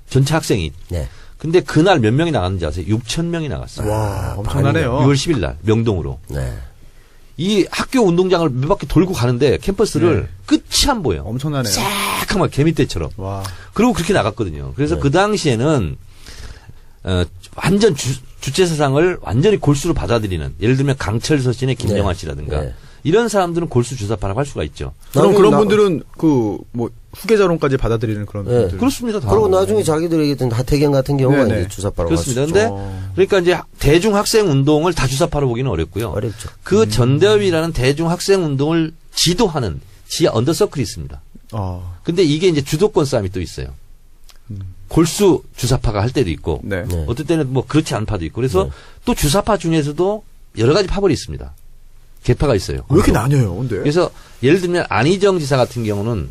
전체 학생이. 네. 근데 그날 몇 명이 나갔는지 아세요? 6,000명이 나갔어요. 와, 엄청나네요. 6월 10일 날 명동으로. 네. 이 학교 운동장을 몇 바퀴 돌고 가는데 캠퍼스를 끝이 안 보여. 엄청나네요. 쫙 개미떼처럼. 와. 그리고 그렇게 나갔거든요. 그래서 네. 그 당시에는 완전 주체 사상을 완전히 골수로 받아들이는, 예를 들면 강철 서신의 김영환 네. 씨라든가 네. 이런 사람들은 골수 주사파라고 할 수가 있죠. 그럼 나중에 그런 나- 분들은 뭐 후계자론까지 받아들이는 그런 네. 분들. 그렇습니다. 다. 그리고 나중에 자기들이 얘기했던 하태경 같은 경우가 네네. 이제 주사파라고 그렇습니다. 할 수 근데 있죠. 그러니까 이제 대중 학생 운동을 다 주사파로 보기는 어렵고요. 어렵죠. 그 전대협이라는 대중 학생 운동을 지도하는 지하 언더서클이 있습니다. 근데 이게 이제 주도권 싸움이 또 있어요. 골수 주사파가 할 때도 있고, 네. 네. 어떨 때는 뭐 그렇지 않은 파도 있고, 그래서 네. 또 주사파 중에서도 여러 가지 파벌이 있습니다. 계파가 있어요. 왜 이렇게 나뉘어요, 근데? 그래서 예를 들면 안희정 지사 같은 경우는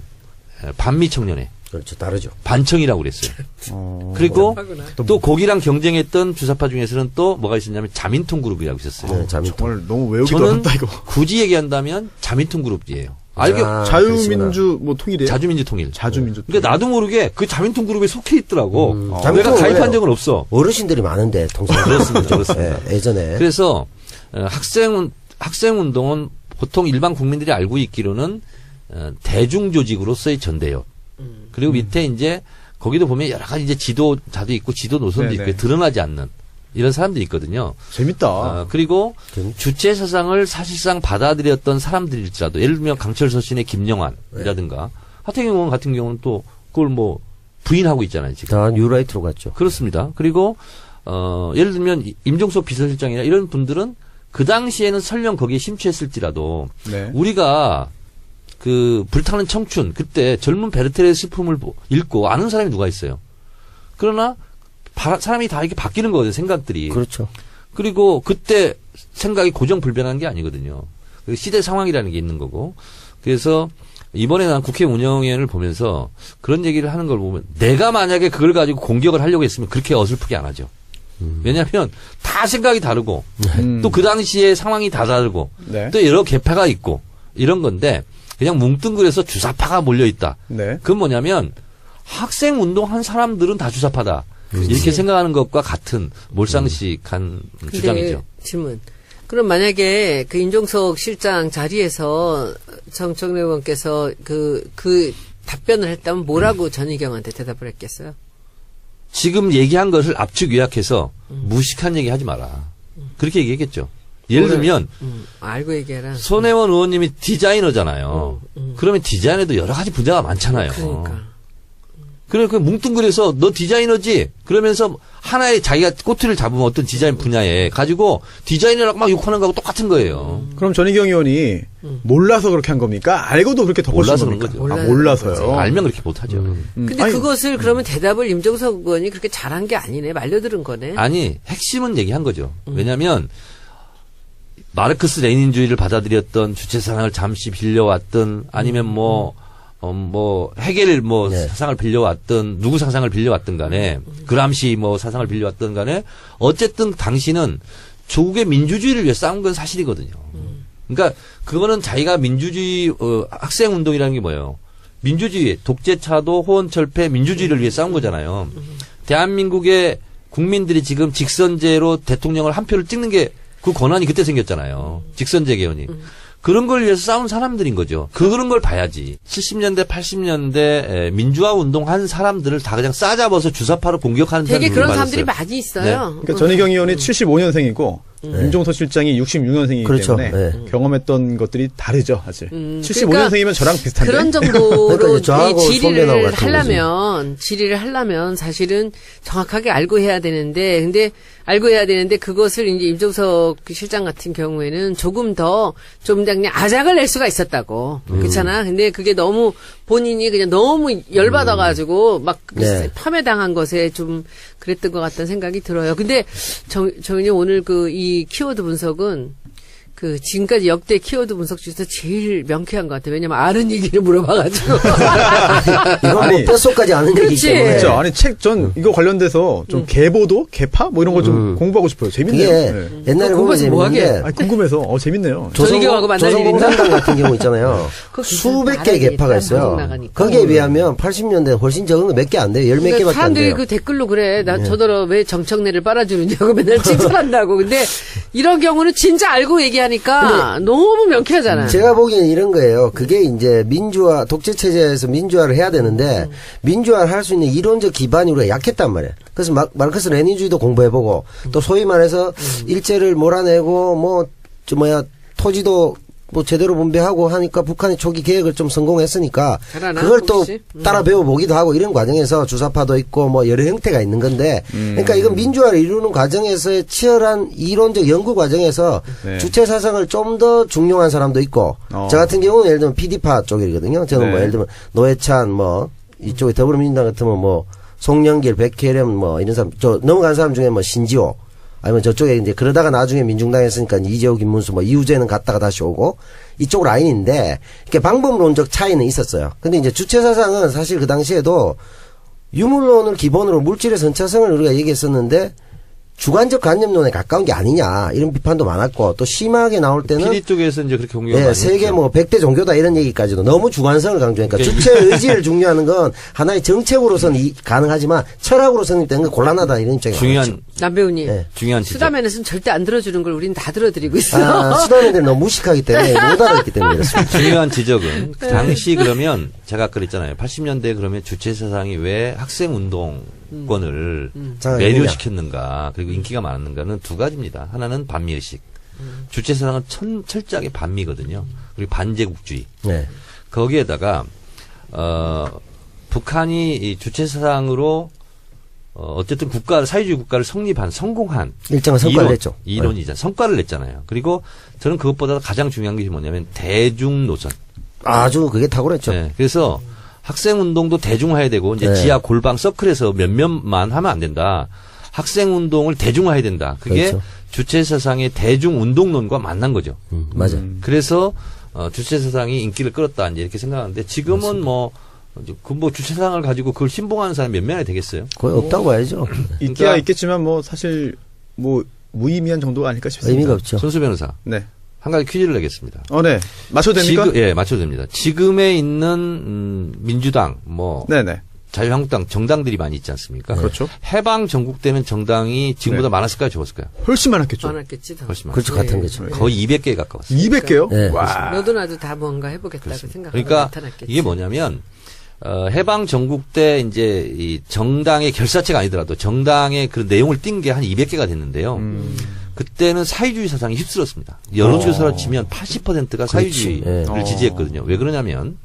반미 청년회, 그렇죠. 다르죠. 반청이라고 그랬어요. 어. 그리고 하구나. 또 거기랑 경쟁했던 주사파 중에서는 또 뭐가 있었냐면 자민통 그룹이라고 있었어요. 네, 자민통. 정말 너무 외우기도 저는 어렵다, 이거. 굳이 얘기한다면 자민통 그룹이에요. 알게 아, 자유민주, 뭐, 통일이에요? 자주민주 통일. 자주민주. 그러니까 나도 모르게 그 자민통 그룹에 속해 있더라고. 내가 자민통은 가입한 왜요? 적은 없어. 어르신들이 많은데 동생 그렇습니다. 예전에 그래서 학생 운동은 보통 일반 국민들이 알고 있기로는 대중 조직으로서의 전대협. 그리고 밑에 이제 거기도 보면 여러 가지 이제 지도자도 있고 지도 노선도 네네. 있고 드러나지 않는 이런 사람들이 있거든요. 재밌다. 그리고 주체 사상을 사실상 받아들였던 사람들일지라도 예를 들면 강철 서신의 김영환이라든가 하태경 의원 같은 경우는 또 그걸 뭐 부인하고 있잖아요, 지금. 다 뉴라이트로 갔죠. 그렇습니다. 그리고 예를 들면 임종석 비서실장이나 이런 분들은 그 당시에는 설령 거기에 심취했을지라도 네. 우리가 그 불타는 청춘 그때 젊은 베르테르의 슬픔을 읽고 아는 사람이 누가 있어요. 그러나 사람이 다 이렇게 바뀌는 거거든요. 생각들이. 그렇죠. 그리고 그때 생각이 고정불변한 게 아니거든요. 시대 상황이라는 게 있는 거고. 그래서 이번에 난 국회 운영위원회를 보면서 그런 얘기를 하는 걸 보면 내가 만약에 그걸 가지고 공격을 하려고 했으면 그렇게 어설프게 안 하죠. 왜냐하면 다 생각이 다르고 또 그 당시에 상황이 다 다르고 네. 또 여러 계파가 있고 이런 건데 그냥 뭉뚱그려서 주사파가 몰려있다. 네. 그건 뭐냐면 학생 운동한 사람들은 다 주사파다. 이렇게 생각하는 것과 같은 몰상식한 주장이죠. 질문. 그럼 만약에 그 임종석 실장 자리에서 정청래 의원께서 그 답변을 했다면 뭐라고 전희경한테 대답을 했겠어요? 지금 얘기한 것을 압축 요약해서 무식한 얘기 하지 마라. 그렇게 얘기했겠죠. 예를 들면 알고 얘기해라. 손혜원 의원님이 디자이너잖아요. 그러면 디자인에도 여러 가지 분야가 많잖아요. 그러니까. 그래, 그 뭉뚱그려서 너 디자이너지? 그러면서 하나의 자기가 꼬투리를 잡으면 어떤 디자인 분야에 가지고 디자이너라고 막 욕하는 거하고 똑같은 거예요. 그럼 전희경 의원이 몰라서 그렇게 한 겁니까? 알고도 그렇게 덮어씌운 몰라서 그런 겁니까? 거죠. 아, 몰라서요. 알면 그렇게 못하죠. 근데 아니, 그것을 그러면 대답을 임종석 의원이 그렇게 잘한 게 아니네. 말려들은 거네. 아니, 핵심은 얘기한 거죠. 왜냐하면 마르크스 레닌주의를 받아들였던 주체사상을 잠시 빌려왔던 아니면 뭐 헤겔 네. 사상을 빌려왔던 누구 사상을 빌려왔던 간에 그람시 사상을 빌려왔던 간에 어쨌든 당신은 조국의 민주주의를 위해 싸운 건 사실이거든요. 그러니까 그거는 자기가 민주주의 학생 운동이라는 게 뭐예요? 민주주의, 독재차도 호언철폐 민주주의를 위해 싸운 거잖아요. 대한민국의 국민들이 지금 직선제로 대통령을 한 표를 찍는 게 그 권한이 그때 생겼잖아요. 직선제 개헌이. 그런 걸 위해서 싸운 사람들인 거죠. 그런 걸 봐야지. 70년대, 80년대 민주화 운동한 사람들을 다 그냥 싸잡아서 주사파로 공격하는 되게 사람들이 그런 많았어요. 사람들이 많이 있어요. 그러니까 전희경 의원이 75년생이고 임종석 실장이 66년생이기 그렇죠. 때문에 네. 경험했던 것들이 다르죠, 사실. 그러니까 75년생이면 저랑 비슷한데. 그런 정도로 그러니까 저하고 이 손배나무 질의를 하려면 사실은 정확하게 알고 해야 되는데, 그것을 이제 임종석 실장 같은 경우에는 조금 더 좀 그냥 아작을 낼 수가 있었다고. 그렇잖아. 근데 그게 너무 본인이 그냥 너무 열받아가지고 막 네. 폄훼당한 것에 좀 그랬던 것 같다는 생각이 들어요. 근데 저희는 오늘 이 키워드 분석은 지금까지 역대 키워드 분석 중에서 제일 명쾌한 것 같아요. 왜냐면 아는 얘기를 물어봐가지고. 이건 뭐 아니, 뼛속까지 아는 얘기기 그렇지. 때문에. 그렇죠. 아니, 전 이거 관련돼서 좀 개보도, 개파? 뭐 이런 거 좀 공부하고 싶어요. 재밌네요. 그게 네. 옛날에 보면 공부해서 뭐 하게? 재밌는데 아니, 궁금해서, 재밌네요. 전희경하고 만날 조선공산당 같은 경우 있잖아요. 그거 수백 괜찮아. 개의 개파가 나가니까, 있어요. 방송 나가니까. 거기에 비하면 80년대 훨씬 적은 거 몇 개 안 돼요. 열 몇 그러니까 개밖에 안 사람들이 돼요. 그 댓글로 그래. 저더러 왜 정청래를 빨아주느냐고 맨날 칭찬한다고. 근데 이런 경우는 진짜 알고 얘기하니까 너무 명쾌하잖아요. 제가 보기에는 이런 거예요. 그게 이제 민주화, 독재체제에서 민주화를 해야 되는데, 민주화를 할 수 있는 이론적 기반이 우리가 약했단 말이에요. 그래서 마르크스 레닌주의도 공부해보고, 또 소위 말해서 일제를 몰아내고, 토지도 제대로 분배하고 하니까 북한이 초기 계획을 좀 성공했으니까, 잘하나, 그걸 또 혹시? 따라 배워보기도 하고, 이런 과정에서 주사파도 있고, 여러 형태가 있는 건데, 그러니까 이건 민주화를 이루는 과정에서의 치열한 이론적 연구 과정에서 네. 주체 사상을 좀 더 중용한 사람도 있고, 저 같은 경우는 예를 들면 PD파 쪽이거든요. 저는 네. 예를 들면 노회찬 이쪽에 더불어민주당 같으면 송영길, 백혜련 이런 사람, 넘어간 사람 중에 신지호, 아니면 저쪽에 이제 그러다가 나중에 민중당에 했으니까 이재호, 김문수, 이우재는 갔다가 다시 오고 이쪽 라인인데 이렇게 방법론적 차이는 있었어요. 근데 이제 주체 사상은 사실 그 당시에도 유물론을 기본으로 물질의 선차성을 우리가 얘기했었는데 주관적 관념론에 가까운 게 아니냐 이런 비판도 많았고 또 심하게 나올 때는 PD 쪽에서 이제 그렇게 공격을 예, 많이 세계 했죠. 100대 종교다 이런 얘기까지도 너무 주관성을 강조하니까 그러니까 주체 의지를 중요하는 건 하나의 정책으로서는 가능하지만 철학으로서는 건 곤란하다 이런 입장이 중요한 남배우님. 네. 중요한 지적. 수다맨에서는 절대 안 들어주는 걸 우리는 다 들어드리고 있어요. 수도원들이 너무 무식하기 때문에 못 알아듣기 때문에 그렇습니다. 중요한 지적은 당시 그러면 제가 아까 그랬잖아요. 80년대 그러면 주체 사상이 왜 학생 운동권을 매료시켰는가 그리고 인기가 많았는가는 두 가지입니다. 하나는 반미의식. 주체 사상은 철저하게 반미거든요. 그리고 반제국주의. 네. 거기에다가 북한이 이 주체 사상으로 어쨌든 사회주의 국가를 성공한 일정한 성과를 냈죠. 이론이잖아요. 성과를 냈잖아요. 그리고 저는 그것보다 가장 중요한 것이 뭐냐면 대중 노선. 아주 그게 탁월했죠. 네, 그래서 학생 운동도 대중화해야 되고 이제 네. 지하 골방 서클에서 몇몇만 하면 안 된다. 학생 운동을 대중화해야 된다. 그게 그렇죠. 주체 사상의 대중 운동론과 만난 거죠. 맞아. 그래서 주체 사상이 인기를 끌었다 이제 이렇게 생각하는데 지금은 주체 사상을 가지고 그걸 신봉하는 사람이 몇 명이나 되겠어요? 거의 없다고 봐야죠. 있기야 그러니까 있겠지만 사실 무의미한 정도가 아닐까 싶습니다. 의미가 없죠. 손수 변호사. 네. 한 가지 퀴즈를 내겠습니다. 네. 맞춰도 됩니까? 예, 맞춰도 됩니다. 지금에 있는 민주당, 네네. 자유한국당 정당들이 많이 있지 않습니까? 그렇죠. 해방 전국 때는 정당이 지금보다 많았을까요, 적었을까요? 훨씬 많았겠죠. 많았겠지. 더. 훨씬 많았어요. 그렇죠. 같은 거죠. 거의 200개에 가까웠어요. 200개요? 네. 와. 너도 나도 다 뭔가 해보겠다고 생각하고 그러니까 나타났겠지. 이게 뭐냐면 해방 전국 때 이제 이 정당의 결사체가 아니더라도 정당의 그 내용을 띈 게 한 200개가 됐는데요. 그때는 사회주의 사상이 휩쓸었습니다. 여론조사로 치면 80%가 사회주의를 그렇지. 지지했거든요. 왜 그러냐면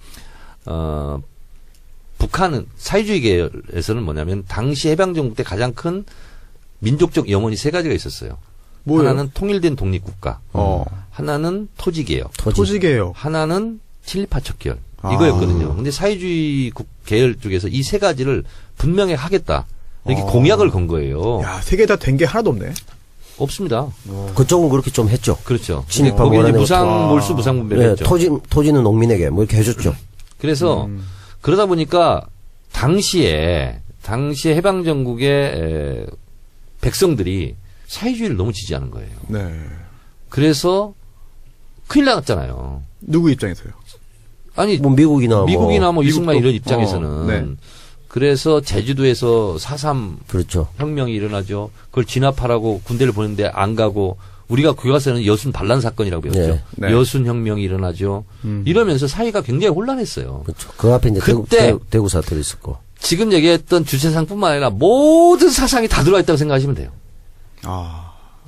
북한은 사회주의 계열에서는 뭐냐면 당시 해방 전국 때 가장 큰 민족적 염원이 세 가지가 있었어요. 뭐예요? 하나는 통일된 독립국가, 하나는 토지개혁, 토지개혁. 하나는 친일파 척결 이거였거든요. 근데 사회주의 계열 쪽에서 이 세 가지를 분명히 하겠다 이렇게 공약을 건 거예요. 야, 세 개 다 된 게 하나도 없네. 없습니다. 그쪽은 그렇게 좀 했죠. 그렇죠. 친일파 거기 이제 몰아내고. 무상 몰수 무상 분배를 네, 했죠. 토지는 농민에게 뭐 이렇게 해줬죠. 그래서 그러다 보니까 당시에 해방 전국의 백성들이 사회주의를 너무 지지하는 거예요. 네. 그래서 큰일 났잖아요. 누구 입장에서요? 아니 뭐 미국이나 뭐 이승만 미국도- 이런 입장에서는 네. 그래서 제주도에서 4.3 그렇죠. 혁명이 일어나죠. 그걸 진압하라고 군대를 보냈는데 안 가고 우리가 교과서에는 여순 반란 사건이라고 배웠죠. 네. 여순 혁명이 일어나죠. 이러면서 사회가 굉장히 혼란했어요. 그렇죠. 그 앞에 이제 그때 대구 사태도 있었고. 지금 얘기했던 주체상뿐만 아니라 모든 사상이 다 들어와 있다고 생각하시면 돼요.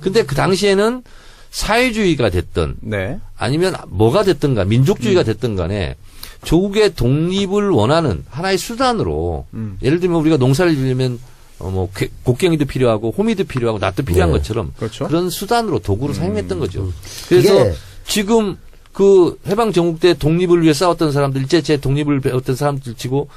근데 그 당시에는 사회주의가 됐든 네. 아니면 뭐가 됐든 간 민족주의가 됐든 간에 조국의 독립을 원하는 하나의 수단으로 예를 들면 우리가 농사를 지으면 뭐 곡괭이도 필요하고 호미도 필요하고 낫도 필요한 네. 것처럼 그렇죠. 그런 수단으로 도구로 사용했던 거죠. 그래서 그게- 지금 그 해방 전국 때 독립을 위해 싸웠던 사람들 일제체 독립을 배웠던 사람들 치고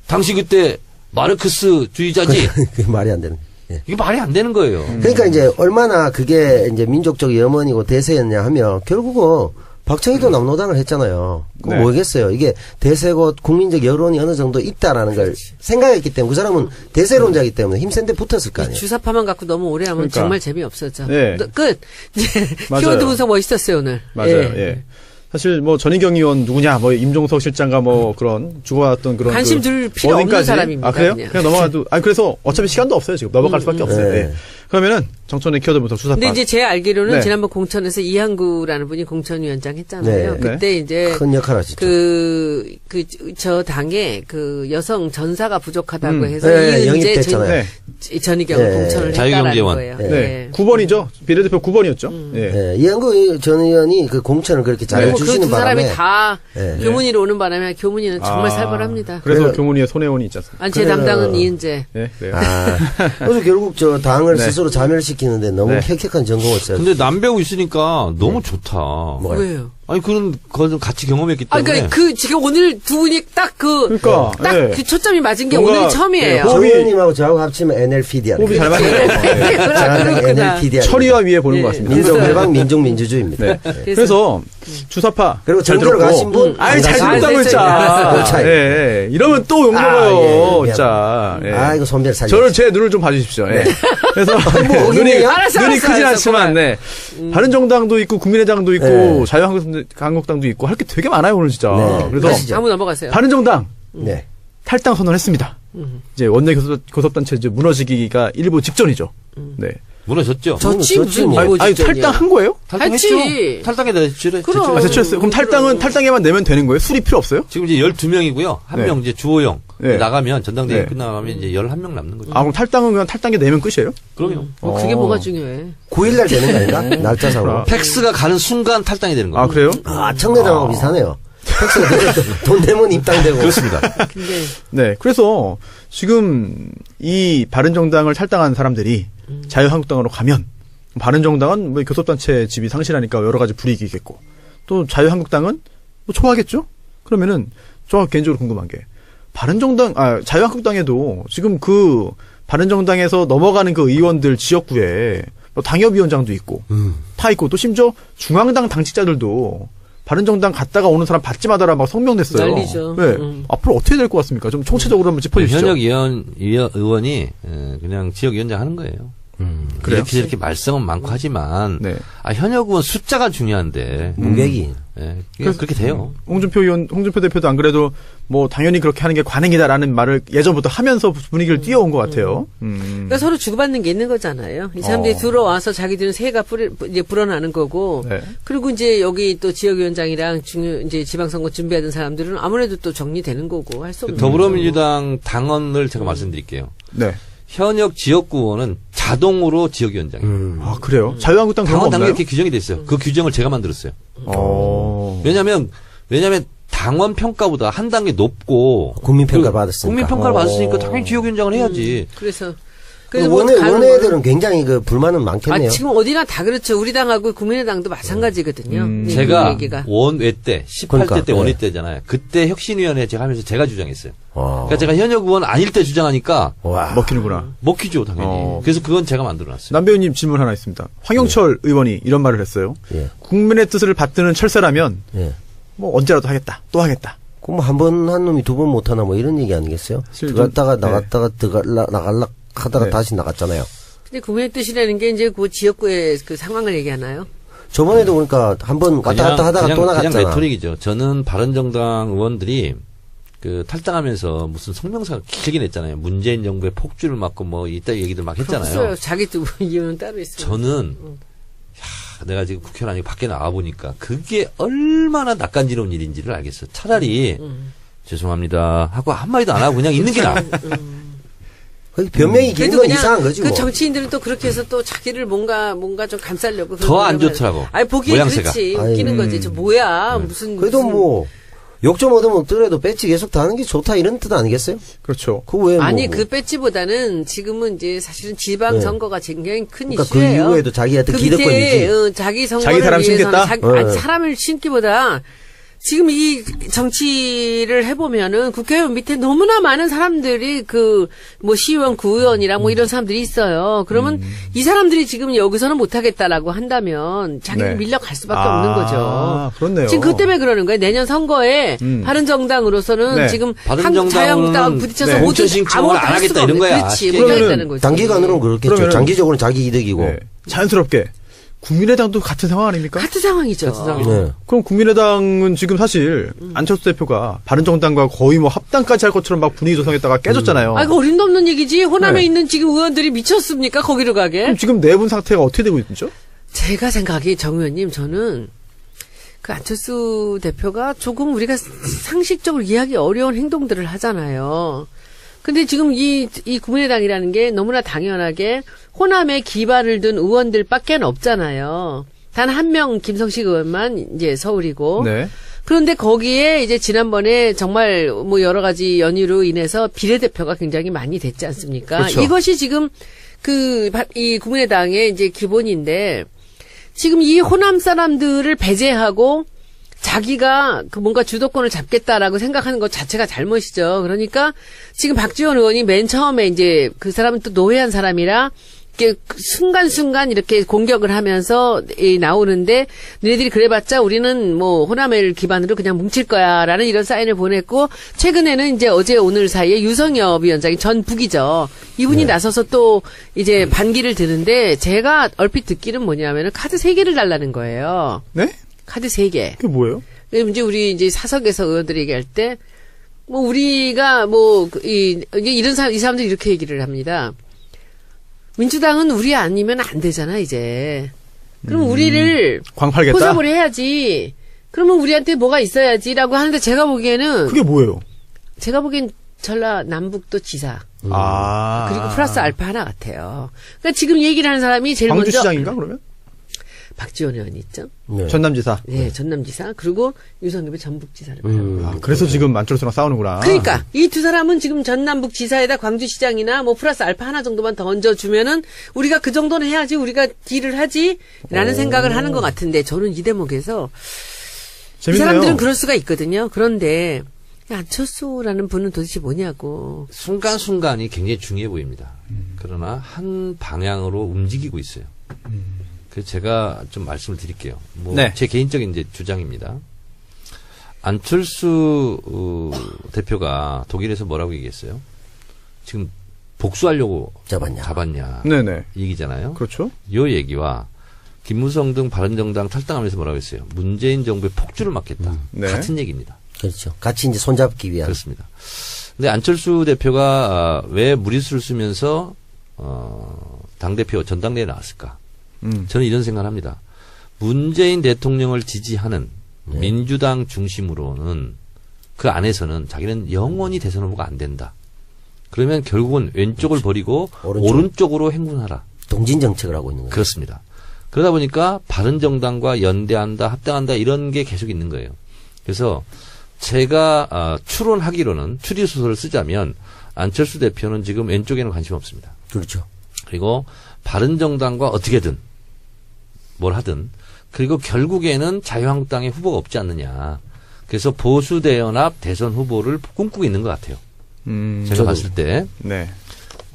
당시 그때 마르크스주의자지 그게 말이 안 되는. 예. 이게 말이 안 되는 거예요. 그러니까 이제 얼마나 그게 이제 민족적 염원이고 대세였냐 하면 결국은 박정희도 남노당을 했잖아요. 그거 네. 뭐겠어요. 이게 대세고 국민적 여론이 어느 정도 있다라는 걸 생각했기 때문에 그 사람은 대세론자이기 때문에 힘센데 붙었을 거 아니에요. 주사파만 갖고 너무 오래 하면 그러니까. 정말 재미없었죠. 네. 끝. 이제 맞아요. 키워드 분석 멋있었어요, 오늘. 맞아요. 예. 사실 뭐 전희경 의원 누구냐, 뭐 임종석 실장과 뭐 그런 주고받았던 그런 관심 그 둘 필요 없는 워딩까지. 사람입니다, 아 그래요? 그냥. 그냥 넘어가도. 아 그래서 어차피 시간도 없어요 지금 넘어갈 수밖에 없어요. 네. 예. 그러면은 정천의 키워드 분석 주사파. 근데 이제 제 알기로는 네. 지난번 공천에서 이한구라는 분이 공천위원장 했잖아요. 네. 그때 이제 큰 역할을 하시죠. 저 당에 그 여성 전사가 부족하다고 해서 네, 이은재 영입됐잖아요. 네. 전희경을 네. 공천을 했다라는 자유경제원. 거예요. 네. 네. 9번이죠. 비례대표 9번이었죠. 예. 예, 이한구 전 의원이 그 공천을 그렇게 잘 그리고 그 해주시는 두 사람이 바람에 다 네. 교문위로 오는 바람에 교문위는 정말 아, 살벌합니다. 그래서 그래요. 교문위에 손혜원이 있지 않습니까? 아니, 제 그래요. 담당은 이은재. 예, 그래요. 아, 그래서 결국 저 당을 네. 스스로 자멸시키는데 너무 네. 혁혁한 전공을 써요. 근데 남배우 있으니까 너무 좋다. 뭐가요? 왜요? 아니 그런 걸 같이 경험했기 아, 때문에 그러니까 그 지금 오늘 두 분이 딱 그러니까, 예. 그 초점이 맞은 게 뭔가, 오늘 처음이에요. 예, 조 호흡이- 의원님하고 저하고 합치면 NLPD야. 호흡이 잘 맞네요. 예. 그렇구나. NLPD야. 처리와 위에 보는 예. 것 같습니다. 민족해방 민족민주주의입니다. 네. 그래서 주사파 그리고 잘 정교로 들었고. 가신 분 아니 잘 안 들었다고 가시죠. 했잖아. 그 차이. 예, 예. 이러면 또 욕 아, 먹어요. 예, 예. 진짜. 예. 아, 이거 손별 살려. 저를 제 눈을 좀 봐주십시오. 예. 그래서 뭐, 눈이 어기네요? 알았어, 눈이 알았어, 크진 알았어, 않지만, 네. 바른정당도 있고 국민의당도 있고 네. 자유한국당도 있고 할 게 되게 많아요 오늘 진짜. 네. 그래서 가시죠. 한번 넘어가세요. 바른정당 네. 탈당 선언했습니다. 이제 원내 교섭단체 이제 무너지기가 일부 직전이죠. 네. 무너졌죠. 저치 무슨 뭐. 이거 아니 직전이야. 탈당한 거예요? 탈당했죠. 했지. 탈당에 대해 제출했죠. 그럼. 아, 제출했어요. 그럼 탈당에만 내면 되는 거예요? 술이 필요 없어요? 지금 이제 12명이고요. 한 네. 명 이제 주호영 네. 나가면 전당대회 네. 끝나가면 이제 11명 남는 거죠. 아, 그럼 탈당은 그냥 탈당에 내면 끝이에요? 그럼요. 뭐 그게 어. 뭐가 중요해. 9일날 되는 거 아닌가? 날짜상으로. 팩스가 가는 순간 탈당이 되는 거예요. 아, 그래요? 아, 청래당하고 비슷하네요. 팩스가 돈 내면 입당되고. 그렇습니다. 근데 네. 그래서 지금 이 바른정당을 탈당한 사람들이 자유한국당으로 가면 바른정당은 뭐 교섭단체 집이 상실하니까 여러 가지 불이익이 있겠고 또 자유한국당은 뭐 좋아하겠죠? 그러면은 저 개인적으로 궁금한 게 자유한국당에도 지금 그 바른정당에서 넘어가는 그 의원들 지역구에 뭐 당협위원장도 있고 다 있고 또 심지어 중앙당 당직자들도 바른정당 갔다가 오는 사람 받지 마다라 막 성명 냈어요. 난리죠. 네. 앞으로 어떻게 될 것 같습니까? 좀 총체적으로 한번 짚어주시죠. 현역 의원이 그냥 지역위원장 하는 거예요. 그래요? 이렇게 저렇게 말썽은 많고 하지만 네. 현역 의원 숫자가 중요한데 무백이. 예, 그렇게 돼요. 홍준표 대표도 안 그래도 뭐 당연히 그렇게 하는 게 관행이다라는 말을 예전부터 하면서 분위기를 띄워온 것 같아요. 그러니까 서로 주고받는 게 있는 거잖아요. 이 사람들이 들어와서 자기들은 새해가 이제 불어나는 거고, 네. 그리고 이제 여기 또 지역위원장이랑 이제 지방선거 준비하던 사람들은 아무래도 또 정리되는 거고 할 수 없는 더불어민주당 당원을 제가 말씀드릴게요. 네. 현역 지역구 의원은 자동으로 지역위원장이에요. 아, 그래요? 자유한국당 그런 거 당원 당규 없나요? 이렇게 규정이 돼 있어요. 그 규정을 제가 만들었어요. 왜냐하면 당원 평가보다 한 단계 높고 국민평가 받았으니까. 국민평가를 받았으니까 당연히 지역위원장을 해야지. 그래서 원외들은 굉장히 그 불만은 많겠네요. 지금 어디나 다 그렇죠. 우리 당하고 국민의당도 마찬가지거든요. 네, 제가 그 얘기가. 원외 때 18대 그러니까, 때 원외 때잖아요. 그때 혁신위원회 제가 하면서 제가 주장했어요. 와. 그러니까 제가 현역 의원 아닐 때 주장하니까 와. 먹히는구나. 먹히죠 당연히. 그래서 그건 제가 만들어놨어요. 남배우님 질문 하나 있습니다. 황영철 의원이 이런 말을 했어요. 예. 국민의 뜻을 받드는 철새라면 예. 뭐 언제라도 하겠다. 또 하겠다. 그럼 한 번 한 놈이 두 번 못하나 뭐 이런 얘기 아니겠어요? 사실 들어갔다가 좀, 나갔다가 나갈락 하다가 네. 다시 나갔잖아요. 근데 국민의 뜻이라는 게 이제 그 지역구의 그 상황을 얘기하나요? 저번에도 그러니까 한 번 왔다 갔다 하다가 또 나갔잖아. 그냥 레토릭이죠. 저는 바른정당 의원들이 그 탈당하면서 무슨 성명서 길게 냈잖아요. 문재인 정부의 폭주를 막고 뭐 이따 얘기들 막 했잖아요. 없어요. 자기 두 이유는 따로 있어요. 저는 내가 지금 국회의원 아니고 밖에 나와 보니까 그게 얼마나 낯간지러운 일인지를 알겠어요. 차라리 죄송합니다 하고 한마디도 안 하고 그냥 있는 게 나아. 변명이 긴 그래도 건 그냥 이상한 거지 그 뭐. 정치인들은 또 그렇게 해서 또 자기를 뭔가 좀 감싸려고 더 안 그러면 좋더라고. 아니 보기에 모양새가. 그렇지 웃기는 거지. 저 뭐야 무슨 그래도 무슨 뭐 욕 좀 얻으면 없더라도 배치 계속 다는 게 좋다 이런 뜻 아니겠어요? 그렇죠. 그 왜 아니 뭐, 그 배지보다는 지금은 이제 사실은 지방 네. 선거가 굉장히 큰 그러니까 그 이슈예요. 이후에도 자기한테 그 기득권이지. 밑에 자기 선거를 자기 사람 위해서는 심겠다? 아니, 네. 사람을 심기보다 지금 이 정치를 해보면은 국회의원 밑에 너무나 많은 사람들이 그 뭐 시의원, 구의원이랑 뭐 이런 사람들이 있어요. 그러면 이 사람들이 지금 여기서는 못하겠다라고 한다면 자기는 네. 밀려갈 수밖에 없는 거죠. 그렇네요. 지금 그 때문에 그러는 거예요. 내년 선거에 바른정당으로서는 네. 지금 바른정당은 자유한국당하고 부딪혀서 네. 모두 공천신청을 아무것도 안 할 하겠다 수가 이런 없는 거야. 그렇지. 쉽게 못하겠다는 거지. 단기간으로는 그렇겠죠. 그러면은- 장기적으로는 자기 이득이고. 네. 자연스럽게 국민의당도 같은 상황 아닙니까? 같은 상황이죠. 네. 그럼 국민의당은 지금 사실 안철수 대표가 바른정당과 거의 뭐 합당까지 할 것처럼 막 분위기 조성했다가 깨졌잖아요. 아, 이거 어림도 없는 얘기지. 호남에 네. 있는 지금 의원들이 미쳤습니까? 거기로 가게? 그럼 지금 내분 상태가 어떻게 되고 있죠? 제가 생각하기에 정 의원님, 저는 그 안철수 대표가 조금 우리가 상식적으로 이해하기 어려운 행동들을 하잖아요. 근데 지금 이 국민의당이라는 게 너무나 당연하게 호남에 기반을 둔 의원들밖에 없잖아요. 단 한 명 김성식 의원만 이제 서울이고. 네. 그런데 거기에 이제 지난번에 정말 뭐 여러 가지 연유로 인해서 비례대표가 굉장히 많이 됐지 않습니까? 그렇죠. 이것이 지금 이 국민의당의 이제 기본인데 지금 이 호남 사람들을 배제하고 자기가 그 뭔가 주도권을 잡겠다라고 생각하는 것 자체가 잘못이죠. 그러니까 지금 박지원 의원이 맨 처음에 이제 그 사람은 또 노회한 사람이라 이렇게 순간순간 이렇게 공격을 하면서 나오는데 너희들이 그래봤자 우리는 뭐 호남을 기반으로 그냥 뭉칠 거야라는 이런 사인을 보냈고 최근에는 이제 어제 오늘 사이에 유성엽 위원장이 전 북이죠. 이분이 나서서 또 이제 반기를 드는데 제가 얼핏 듣기는 뭐냐면은 카드 3개를 달라는 거예요. 네? 카드 3개. 그게 뭐예요? 이제 우리 이제 사석에서 의원들이 얘기할 때, 뭐 우리가 뭐, 이런 사람, 이 사람들이 이렇게 얘기를 합니다. 민주당은 우리 아니면 안 되잖아, 이제. 그럼 우리를 광팔겠다? 포섭을 해야지. 그러면 우리한테 뭐가 있어야지라고 하는데 제가 보기에는, 그게 뭐예요? 제가 보기엔 전라남북도 지사. 아. 그리고 플러스 알파 하나 같아요. 그러니까 지금 얘기를 하는 사람이 제일 먼저. 광주시장인가, 그러면? 박지원 의원 있죠? 네. 전남지사. 네, 전남지사. 그리고 유성엽이 전북지사를 맡았고. 아, 그래서 지금 안철수랑 싸우는구나. 그러니까 이 두 사람은 지금 전남북 지사에다 광주시장이나 뭐 플러스 알파 하나 정도만 더 얹어주면은 우리가 그 정도는 해야지 우리가 딜을 하지라는 생각을 하는 것 같은데 저는 이 대목에서 재밌네요. 이 사람들은 그럴 수가 있거든요. 그런데 안철수라는 분은 도대체 뭐냐고. 순간순간이 굉장히 중요해 보입니다. 그러나 한 방향으로 움직이고 있어요. 그래서 제가 좀 말씀을 드릴게요. 뭐 네. 제 개인적인 이제 주장입니다. 안철수 대표가 독일에서 뭐라고 얘기했어요? 지금 복수하려고 잡았냐. 네네. 얘기잖아요. 그렇죠. 이 얘기와 김무성 등 바른정당 탈당하면서 뭐라고 했어요? 문재인 정부의 폭주를 막겠다. 네. 같은 얘기입니다. 그렇죠. 같이 이제 손잡기 위한. 그렇습니다. 근데 안철수 대표가 왜 무리수를 쓰면서 당대표 전당대회에 나왔을까? 저는 이런 생각을 합니다. 문재인 대통령을 지지하는 민주당 중심으로는 그 안에서는 자기는 영원히 대선 후보가 안 된다. 그러면 결국은 왼쪽을 버리고 오른쪽으로 행군하라. 동진 정책을 하고 있는 거예요. 그렇습니다. 그러다 보니까 바른정당과 연대한다, 합당한다 이런 게 계속 있는 거예요. 그래서 제가 추론하기로는 추리소설을 쓰자면 안철수 대표는 지금 왼쪽에는 관심 없습니다. 그렇죠. 그리고 바른정당과 어떻게든 뭘 하든 그리고 결국에는 자유한국당의 후보가 없지 않느냐. 그래서 보수대연합 대선 후보를 꿈꾸고 있는 것 같아요. 제가 봤을 때. 네.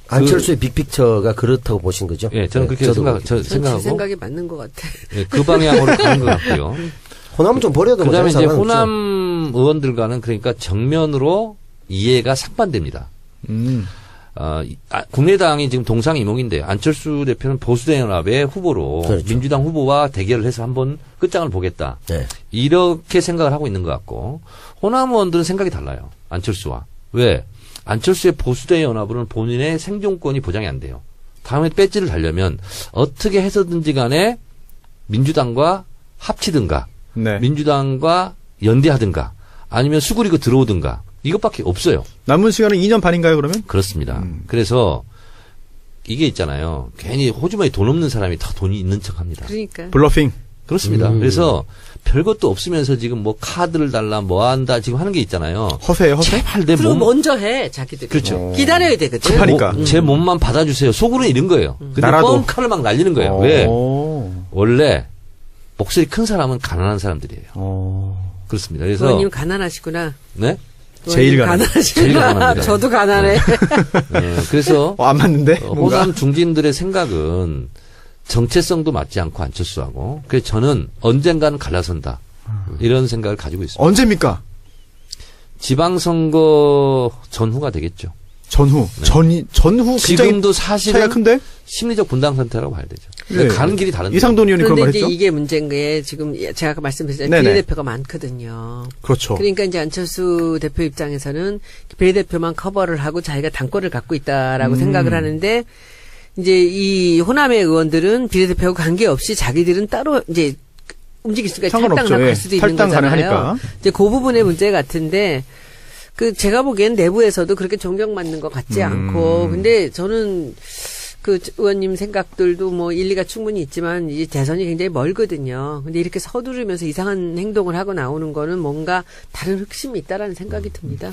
안철수의 빅픽처가 그렇다고 보신 거죠? 예, 저는 그렇게 제 생각하고. 생각이 맞는 것 같아. 예, 그 방향으로 가는 것 같고요. 호남은 좀 버려도 그다음에 이제 상관없죠. 호남 의원들과는 그러니까 정면으로 이해가 상반됩니다. 국민의당이 지금 동상이몽인데 안철수 대표는 보수대연합의 후보로 그렇죠. 민주당 후보와 대결을 해서 한번 끝장을 보겠다. 네. 이렇게 생각을 하고 있는 것 같고 호남 의원들은 생각이 달라요. 안철수와. 왜? 안철수의 보수대연합은 본인의 생존권이 보장이 안 돼요. 다음에 배지를 달려면 어떻게 해서든지 간에 민주당과 합치든가 네. 민주당과 연대하든가 아니면 수그리고 들어오든가 이것밖에 없어요. 남은 시간은 2년 반인가요, 그러면? 그렇습니다. 그래서 이게 있잖아요. 괜히 호주머니 돈 없는 사람이 다 돈이 있는 척합니다. 그러니까. 블러핑. 그렇습니다. 그래서 별것도 없으면서 지금 뭐 카드를 달라 뭐 한다 지금 하는 게 있잖아요. 허세예요, 허세? 제발 내 그리고 몸 먼저 해, 자기들이. 그렇죠. 기다려야 되거든. 급하니까. 제 몸만 받아주세요. 속으로는 이런 거예요. 근데 나라도. 뻥카를 막 날리는 거예요. 왜? 원래 목소리 큰 사람은 가난한 사람들이에요. 그렇습니다. 그래서 의원님 가난하시구나. 네? 제일 의원님 가난하시구나. 제일 가난합니다. 저도 가난해. 네, 그래서 안 맞는데? 뭔가. 호남 중진들의 생각은 정체성도 맞지 않고 안철수하고 그래서 저는 언젠가는 갈라선다. 이런 생각을 가지고 있습니다. 언제입니까? 지방선거 전후가 되겠죠. 전후. 전후 굉장히 지금도 사실은 차이가 큰데? 심리적 분당 상태라고 봐야 되죠. 네. 가는 길이 다른데. 이상돈 의원이 그런 그런데 말 이제 했죠? 이게 문제인 게 지금 제가 아까 말씀드렸잖아요. 네네. 비례대표가 많거든요. 그렇죠. 그러니까 이제 안철수 대표 입장에서는 비례대표만 커버를 하고 자기가 당권을 갖고 있다라고 생각을 하는데 이제 이 호남의 의원들은 비례대표하고 관계없이 자기들은 따로 이제 움직일 수가 상관없죠. 탈당 예. 갈 수도 있는 탈당 거잖아요. 가능하니까. 이제 그 부분의 문제 같은데 그 제가 보기엔 내부에서도 그렇게 존경받는 것 같지 않고 근데 저는 그 의원님 생각들도 뭐 일리가 충분히 있지만 이 대선이 굉장히 멀거든요. 근데 이렇게 서두르면서 이상한 행동을 하고 나오는 거는 뭔가 다른 흑심이 있다라는 생각이 듭니다.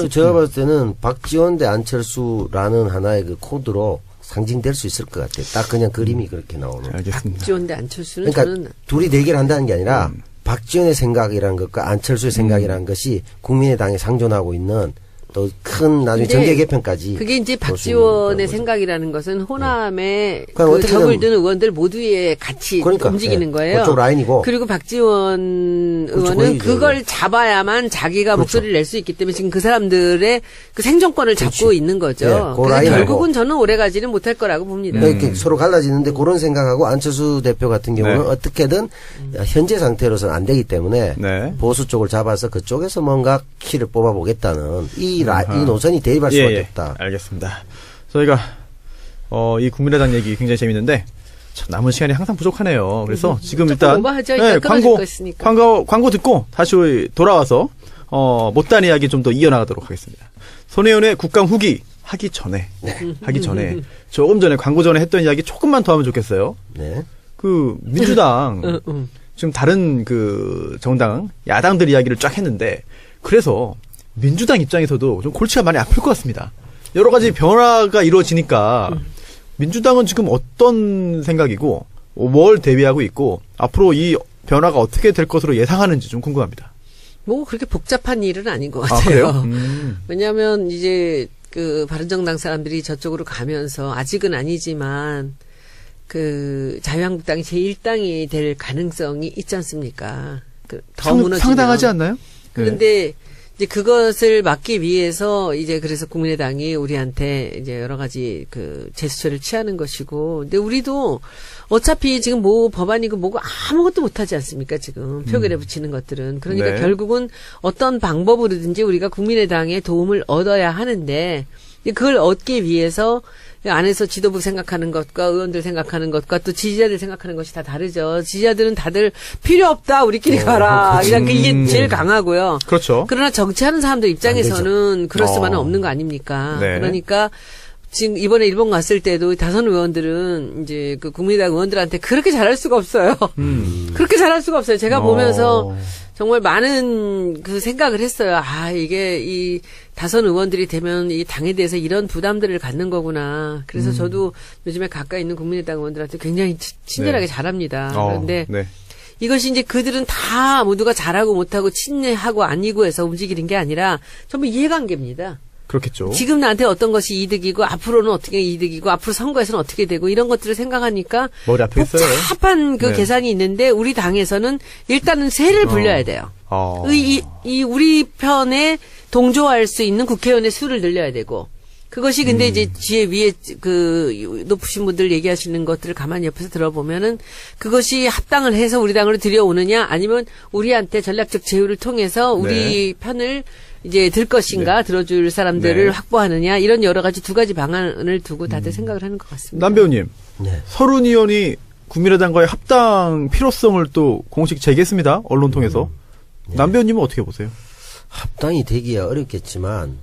제가 봤을 때는 박지원 대 안철수라는 하나의 그 코드로 상징될 수 있을 것 같아요. 딱 그냥 그림이 그렇게 나오는. 알겠습니다. 박지원 대 안철수는 그러니까 저는 둘이 대결한다는 게 아니라 박지원의 생각이라는 것과 안철수의 생각이라는 것이 국민의당에 상존하고 있는 또 큰 나중에 근데 정계 개편까지 그게 이제 볼수 있는 그런 박지원의 거죠. 생각이라는 것은 호남의 그러니까 그 어떻게든 적을 든 의원들 모두에 같이 그러니까, 움직이는 예, 거예요. 그쪽 라인이고. 그리고 박지원 그렇죠, 의원은 거의 그걸 잡아야만 자기가 그렇죠. 목소리를 낼 수 있기 때문에 지금 그 사람들의 그 생존권을 잡고 있는 거죠. 예, 그 그래서 라인하고. 결국은 저는 오래가지는 못할 거라고 봅니다. 이렇게 서로 갈라지는데 그런 생각하고 안철수 대표 같은 경우는 네. 어떻게든 현재 상태로서는 안 되기 때문에 네. 보수 쪽을 잡아서 그쪽에서 뭔가 키를 뽑아보겠다는 이 노선이 대립할 수밖에 없다. 알겠습니다. 저희가 이 국민의당 얘기 굉장히 재밌는데 참 남은 시간이 항상 부족하네요. 그래서 지금 조금 일단 오버하죠. 일단 끊어질 거 있으니까. 광고 듣고 다시 돌아와서 못다한 이야기 좀 더 이어나가도록 하겠습니다. 손혜원의 국감 후기 하기 전에 조금 전에 광고 전에 했던 이야기 조금만 더 하면 좋겠어요. 네. 그 민주당 지금 다른 그 정당 야당들 이야기를 쫙 했는데 그래서 민주당 입장에서도 좀 골치가 많이 아플 것 같습니다. 여러 가지 변화가 이루어지니까 민주당은 지금 어떤 생각이고 뭘 대비하고 있고 앞으로 이 변화가 어떻게 될 것으로 예상하는지 좀 궁금합니다. 뭐 그렇게 복잡한 일은 아닌 것 아, 같아요. 그래요? 왜냐하면 이제 그 바른정당 사람들이 저쪽으로 가면서 아직은 아니지만 그 자유한국당이 제1당이 될 가능성이 있지 않습니까? 그 더 무너지면. 상당하지 않나요? 그런데 이제 그것을 막기 위해서 이제 그래서 국민의당이 우리한테 이제 여러 가지 그 제스처를 취하는 것이고, 근데 우리도 어차피 지금 뭐 법안이고 뭐고 아무것도 못하지 않습니까? 지금 표결에 붙이는 것들은. 그러니까 네. 결국은 어떤 방법으로든지 우리가 국민의당의 도움을 얻어야 하는데, 그걸 얻기 위해서 안에서 지도부 생각하는 것과 의원들 생각하는 것과 또 지지자들 생각하는 것이 다 다르죠. 지지자들은 다들 필요 없다, 우리끼리 가라. 그냥 이게 제일 강하고요. 그렇죠. 그러나 정치하는 사람들 입장에서는 그럴 수만은 어. 없는 거 아닙니까? 네. 그러니까 지금 이번에 일본 갔을 때도 다선 의원들은 이제 그 국민의당 의원들한테 그렇게 잘할 수가 없어요. 그렇게 잘할 수가 없어요. 제가 보면서 정말 많은 그 생각을 했어요. 아, 이게 이 다선 의원들이 되면 이 당에 대해서 이런 부담들을 갖는 거구나. 그래서 저도 요즘에 가까이 있는 국민의당 의원들한테 굉장히 친절하게 네. 잘합니다. 어, 그런데 네. 이것이 이제 그들은 다 모두가 잘하고 못하고 친애하고 아니고 해서 움직이는 게 아니라 전부 이해관계입니다. 그렇겠죠. 지금 나한테 어떤 것이 이득이고 앞으로는 어떻게 이득이고 앞으로 선거에서는 어떻게 되고 이런 것들을 생각하니까 머리 앞에 있어요. 복잡한 그 네. 계산이 있는데 우리 당에서는 일단은 세를 불려야 돼요. 이 우리 편에 동조할 수 있는 국회의원의 수를 늘려야 되고 그것이 근데 이제 뒤에 위에 그 높으신 분들 얘기하시는 것들을 가만히 옆에서 들어보면은 그것이 합당을 해서 우리 당으로 들여오느냐 아니면 우리한테 전략적 제휴를 통해서 우리 편을 이제 들 것인가 들어줄 사람들을 네. 확보하느냐 이런 여러 가지 두 가지 방안을 두고 다들 생각을 하는 것 같습니다. 남 배우님, 네. 서른 의원이 국민의당과의 합당 필요성을 또 공식 제기했습니다. 언론 통해서. 남 배우님은 어떻게 보세요? 합당이 되기야 어렵겠지만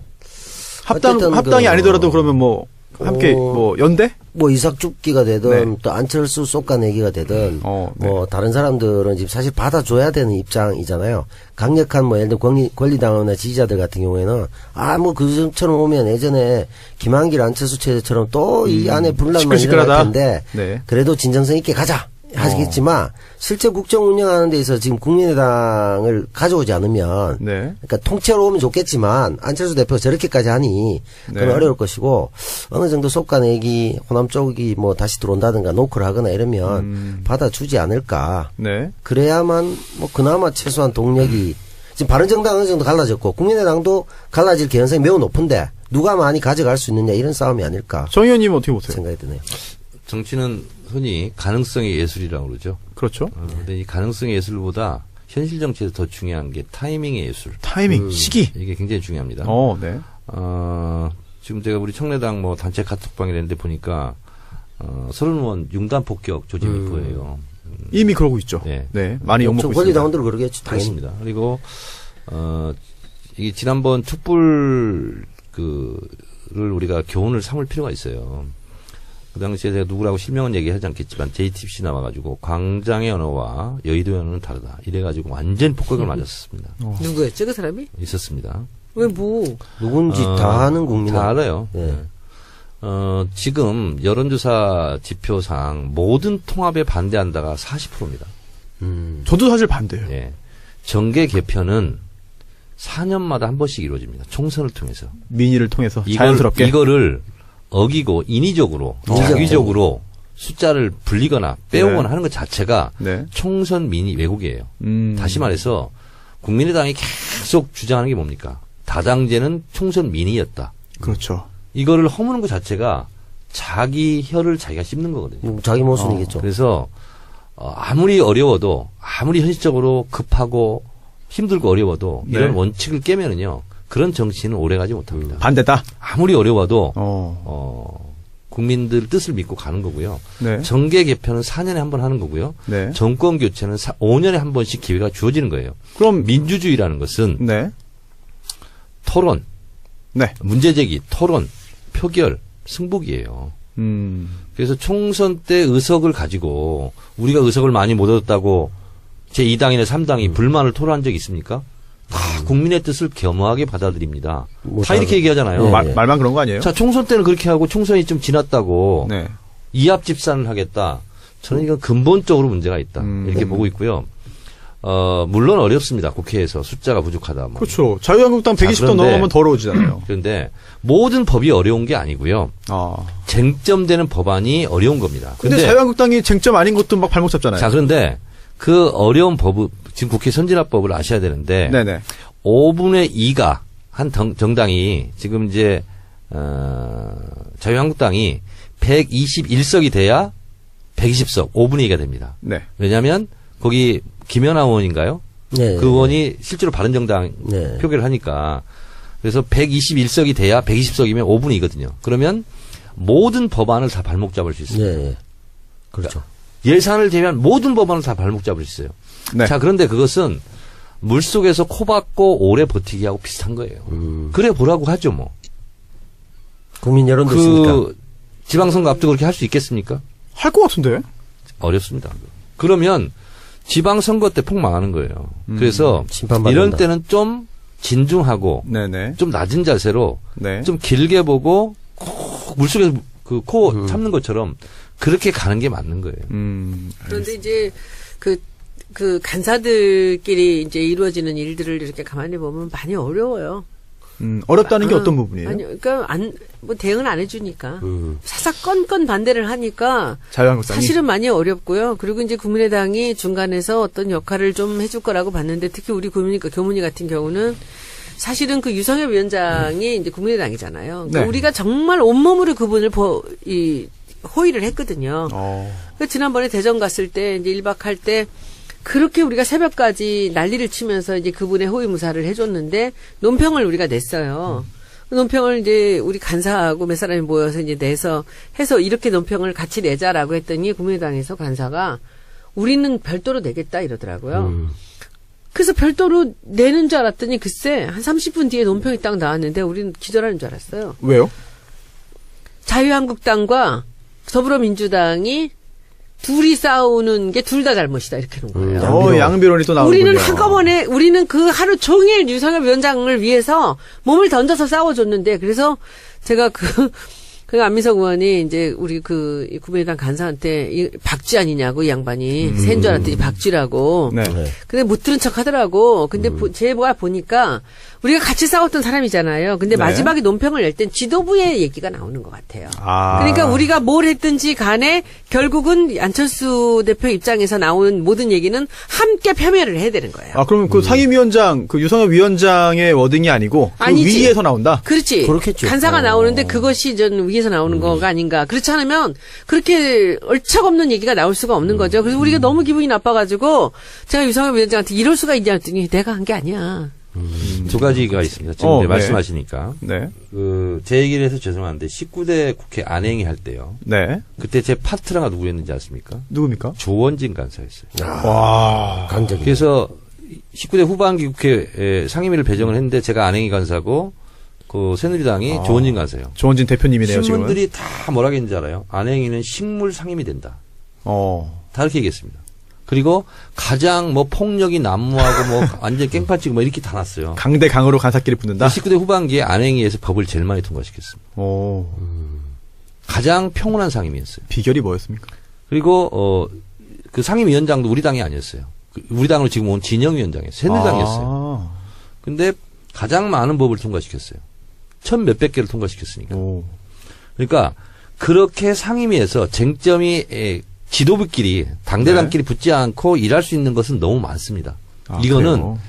합당이 어쨌든 아니더라도 그러면 뭐 함께 뭐 연대? 뭐 이삭죽기가 되든 네. 또 안철수 쏟아내기가 되든 네. 뭐 다른 사람들은 지금 사실 받아줘야 되는 입장이잖아요. 강력한 뭐 예를 들어 권리당원이나 지지자들 같은 경우에는 뭐 그처럼 오면 예전에 김한길 안철수 체제처럼 또 이 안에 분란만 시끌시끌하다. 일어날 텐데 네. 그래도 진정성 있게 가자 하시겠지만 실제 국정 운영하는 데 있어서 지금 국민의당을 가져오지 않으면 네. 그러니까 통째로 오면 좋겠지만 안철수 대표가 저렇게까지 하니 그건 네. 어려울 것이고 어느 정도 솎아내기 호남 쪽이 뭐 다시 들어온다든가 노크를 하거나 이러면 받아주지 않을까. 네. 그래야만 뭐 그나마 최소한 동력이 지금 바른정당 어느 정도 갈라졌고 국민의당도 갈라질 개연성이 매우 높은데 누가 많이 가져갈 수 있느냐 이런 싸움이 아닐까 정 의원님 어떻게 보세요? 생각이 드네요. 정치는 흔히 가능성의 예술이라고 그러죠. 그렇죠. 근데 이 가능성의 예술보다 현실 정치에서 더 중요한 게 타이밍의 예술. 타이밍, 시기. 이게 굉장히 중요합니다. 네. 지금 제가 우리 청래당 뭐 단체 카톡방에 냈는데 보니까 서른 의원 융단 폭격 조짐이 보여요. 이미 그러고 있죠. 네. 네. 많이 욕먹고 있습니다. 권리당원들은 그러겠죠. 당연히. 그렇습니다. 그리고 이게 지난번 촛불 를 우리가 교훈을 삼을 필요가 있어요. 그 당시에 제가 누구라고 실명은 얘기하지 않겠지만 JTBC 나와가지고 광장의 언어와 여의도의 언어는 다르다. 이래가지고 완전 폭격을 맞았습니다. 누구였죠 그 사람이? 있었습니다. 왜 뭐? 누군지 다 아는 국민은 다 알아요. 네. 지금 여론조사 지표상 모든 통합에 반대한다가 40%입니다. 저도 사실 반대예요. 예. 정계 개편은 4년마다 한 번씩 이루어집니다. 총선을 통해서. 민의를 통해서 자연스럽게. 이거를 어기고 인위적으로, 자기적으로 숫자를 불리거나 빼오거나 네. 하는 것 자체가 네. 총선 민의 왜곡이에요. 다시 말해서 국민의당이 계속 주장하는 게 뭡니까? 다당제는 총선 민의였다. 그렇죠. 이거를 허무는 것 자체가 자기 혀를 자기가 씹는 거거든요. 자기 모순이겠죠. 그래서 아무리 어려워도 아무리 현실적으로 급하고 힘들고 어려워도 네. 이런 원칙을 깨면은요 그런 정치는 오래가지 못합니다. 반대다. 아무리 어려워도 어. 국민들 뜻을 믿고 가는 거고요. 네. 정계 개편은 4년에 한 번 하는 거고요. 네. 정권 교체는 5년에 한 번씩 기회가 주어지는 거예요. 그럼 민주주의라는 것은 네. 토론, 네. 문제제기, 토론, 표결, 승복이에요. 그래서 총선 때 의석을 가지고 우리가 의석을 많이 못 얻었다고 제2당이나 3당이 불만을 토로한 적이 있습니까? 다 국민의 뜻을 겸허하게 받아들입니다. 다 이렇게 얘기하잖아요. 네. 말만 그런 거 아니에요? 자, 총선 때는 그렇게 하고 총선이 좀 지났다고 네. 이합 집산을 하겠다. 저는 이건 근본적으로 문제가 있다. 이렇게 보고 있고요. 물론 어렵습니다. 국회에서 숫자가 부족하다. 뭐. 그렇죠. 자유한국당 120도 그런데- 넘어가면 더러워지잖아요. 그런데 모든 법이 어려운 게 아니고요. 쟁점되는 법안이 어려운 겁니다. 근데 자유한국당이 쟁점 아닌 것도 막 발목 잡잖아요. 자, 그런데 그 어려운 지금 국회 선진화법을 아셔야 되는데 네네. 5분의 2가 한 정당이 지금 이제 자유한국당이 121석이 돼야 120석, 5분의 2가 됩니다. 네. 왜냐하면 거기 김연아 의원인가요? 네. 그 의원이 실제로 바른정당 네. 표결을 하니까 그래서 121석이 돼야 120석이면 5분의 2거든요. 그러면 모든 법안을 다 발목 잡을 수 있어요. 네. 그렇죠. 예산을 제외한 모든 법안을 다 발목 잡을 수 있어요. 네. 자, 그런데 그것은 물속에서 코 박고 오래 버티기하고 비슷한 거예요. 그래 보라고 하죠, 뭐. 국민 여론도 있으니까. 그 지방선거 앞두고 그렇게 할 수 있겠습니까? 할 것 같은데. 어렵습니다. 그러면 지방선거 때 폭망하는 거예요. 그래서 심판받는다. 이런 때는 좀 진중하고 네네. 좀 낮은 자세로 네. 좀 길게 보고 물속에서 그 코 참는 것처럼 그렇게 가는 게 맞는 거예요. 그런데 이제 그 간사들끼리 이제 이루어지는 일들을 이렇게 가만히 보면 많이 어려워요. 어렵다는 게 어떤 부분이에요? 아니, 그러니까 뭐 대응을 안 해주니까 사사건건 반대를 하니까 자유한국당이 사실은 많이 어렵고요. 그리고 이제 국민의당이 중간에서 어떤 역할을 좀 해줄 거라고 봤는데 특히 우리 교문위 같은 경우는 사실은 그 유성엽 위원장이 이제 국민의당이잖아요. 그러니까 네. 우리가 정말 온몸으로 그분을 호의를 했거든요. 그러니까 지난번에 대전 갔을 때 이제 1박 할 때 그렇게 우리가 새벽까지 난리를 치면서 이제 그분의 호위무사를 해줬는데 논평을 우리가 냈어요. 그 논평을 이제 우리 간사하고 몇 사람이 모여서 이제 해서 이렇게 논평을 같이 내자라고 했더니 국민의당에서 간사가 우리는 별도로 내겠다 이러더라고요. 그래서 별도로 내는 줄 알았더니 글쎄 한 30분 뒤에 논평이 딱 나왔는데 우리는 기절하는 줄 알았어요. 왜요? 자유한국당과 더불어민주당이 둘이 싸우는 게 둘 다 잘못이다 이렇게 놓은 거예요. 양비론이 또 나오는군요. 우리는 한꺼번에 우리는 그 하루 종일 유성엽 위원장을 위해서 몸을 던져서 싸워줬는데 그래서 제가 그 안민석 의원이 이제 우리 그 국민의당 간사한테 이 박쥐 아니냐고 이 양반이 센 줄 알았더니 박쥐라고. 네. 근데 못 들은 척 하더라고. 근데 제가 보니까 우리가 같이 싸웠던 사람이잖아요. 근데 네. 마지막에 논평을 낼 땐 지도부의 얘기가 나오는 것 같아요. 아. 그러니까 우리가 뭘 했든지 간에 결국은 안철수 대표 입장에서 나온 모든 얘기는 함께 폄훼를 해야 되는 거예요. 아, 그러면 그 상임위원장, 그 유성엽 위원장의 워딩이 아니고 그 아니지. 위에서 나온다? 그렇지. 그렇겠죠. 간사가 나오는데 그것이 전 위에서 나오는 거가 아닌가. 그렇지 않으면 그렇게 얼척없는 얘기가 나올 수가 없는 거죠. 그래서 우리가 너무 기분이 나빠가지고 제가 유성엽 위원장한테 이럴 수가 있냐 했더니 내가 한 게 아니야. 두 가지가 있습니다. 지금 이제 네. 말씀하시니까. 네. 제 얘기를 해서 죄송한데 19대 국회 안행위 할 때요. 네. 그때 제 파트너가 누구였는지 아십니까? 누굽니까? 조원진 간사였어요. 와. 간접이. 그래서 19대 후반기 국회 상임위를 배정을 했는데 제가 안행위 간사고 그 새누리당이 조원진 간사예요. 조원진 대표님이네요, 지금. 신문들이 다 뭐라고 했는지 알아요? 안행위는 식물 상임이 된다. 다 이렇게 얘기했습니다. 그리고 가장 뭐 폭력이 난무하고 뭐 완전 깽판치고 뭐 이렇게 다 났어요. 강대 강으로 간사끼리 붙는다? 19대 후반기에 안행위에서 법을 제일 많이 통과시켰습니다. 가장 평온한 상임위였어요. 비결이 뭐였습니까? 그리고 그 상임위원장도 우리 당이 아니었어요. 우리 당으로 지금 온 진영위원장이었어요. 새누리당이었어요. 근데 가장 많은 법을 통과시켰어요. 1,000몇백 개를 통과시켰으니까. 그러니까 그렇게 상임위에서 쟁점이 지도부끼리 당대당끼리 붙지 않고 일할 수 있는 것은 너무 많습니다. 이거는 그래요?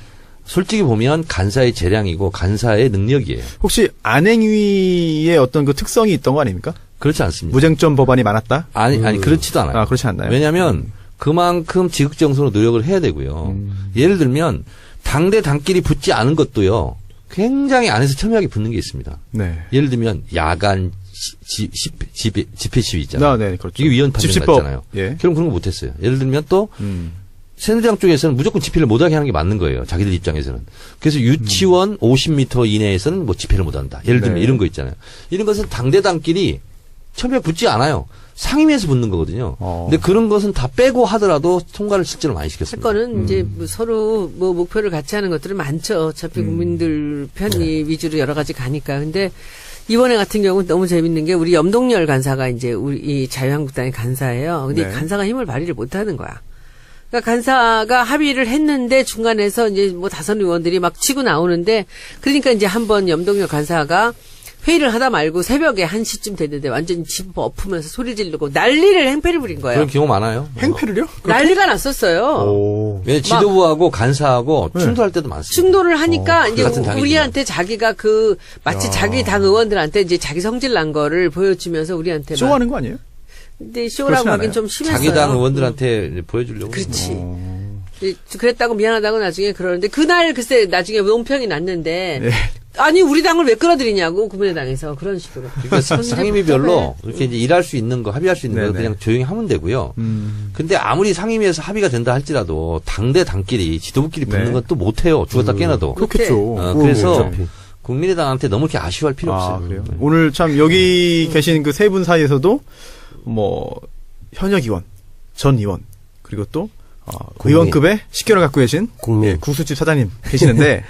솔직히 보면 간사의 재량이고 간사의 능력이에요. 혹시 안행위의 어떤 그 특성이 있던 거 아닙니까? 그렇지 않습니다. 무쟁점 법안이 많았다? 아니 그렇지도 않아요. 아, 그렇지 않나요? 왜냐하면 그만큼 지극정성으로 노력을 해야 되고요. 예를 들면 당대당끼리 붙지 않은 것도요. 굉장히 안에서 첨예하게 붙는 게 있습니다. 네. 예를 들면 야간 집회 시위 있잖아요. 네, 그렇죠. 이게 위헌 판정 집시법. 났잖아요. 예. 결국 그런 거 못했어요. 예를 들면 또 새누리당 쪽에서는 무조건 집회를 못하게 하는 게 맞는 거예요. 자기들 입장에서는. 그래서 유치원 50m 이내에서는 뭐 집회를 못한다. 예를 들면 네. 이런 거 있잖아요. 이런 것은 당대당끼리 첨예하게 붙지 않아요. 상임위에서 붙는 거거든요. 근데 그런 것은 다 빼고 하더라도 통과를 실제로 많이 시켰습니다. 사건은 이제 뭐 서로 뭐 목표를 같이 하는 것들은 많죠. 어차피 국민들 편의 위주로 여러 가지 가니까. 근데 이번에 같은 경우는 너무 재밌는 게 우리 염동열 간사가 이제 우리 이 자유한국당의 간사예요. 근데 네. 이 간사가 힘을 발휘를 못 하는 거야. 그러니까 간사가 합의를 했는데 중간에서 이제 뭐 다선 의원들이 막 치고 나오는데 그러니까 이제 한번 염동열 간사가 회의를 하다 말고 새벽에 1시쯤 됐는데 완전히 집 엎으면서 소리 지르고 난리를 행패를 부린 거예요. 그런 경우 많아요. 행패를요? 난리가 났었어요. 오. 왜 지도부하고 간사하고 네. 충돌할 때도 많습니다. 충돌을 하니까 이제 같은 당이지만. 우리한테 자기가 그 마치 자기 당 의원들한테 이제 자기 성질 난 거를 보여주면서 우리한테 막 쇼하는 거 아니에요? 근데 쇼라고 그렇진 하긴 않아요. 좀 심했어요. 자기 당 의원들한테 이제 보여주려고. 그렇지. 그랬다고 미안하다고 나중에 그러는데 그날 글쎄 나중에 논평이 났는데 예. 아니 우리 당을 왜 끌어들이냐고 국민의당에서 그런 식으로. 그러니까 상임위별로 이렇게 이제 일할 수 있는 거, 합의할 수 있는 거 네네. 그냥 조용히 하면 되고요. 근데 아무리 상임위에서 합의가 된다 할지라도 당대 당끼리 지도부끼리 붙는 네. 건 또 못해요. 죽었다 깨나도. 그렇겠죠. 그래서 어차피. 국민의당한테 너무 이렇게 아쉬워할 필요 없어요. 아, 그래요? 네. 오늘 참 여기 계신 그 세 분 사이에서도 뭐 현역 의원, 전 의원 그리고 또 의원급의 식견을 갖고 계신 국민. 예, 국수집 사장님 계시는데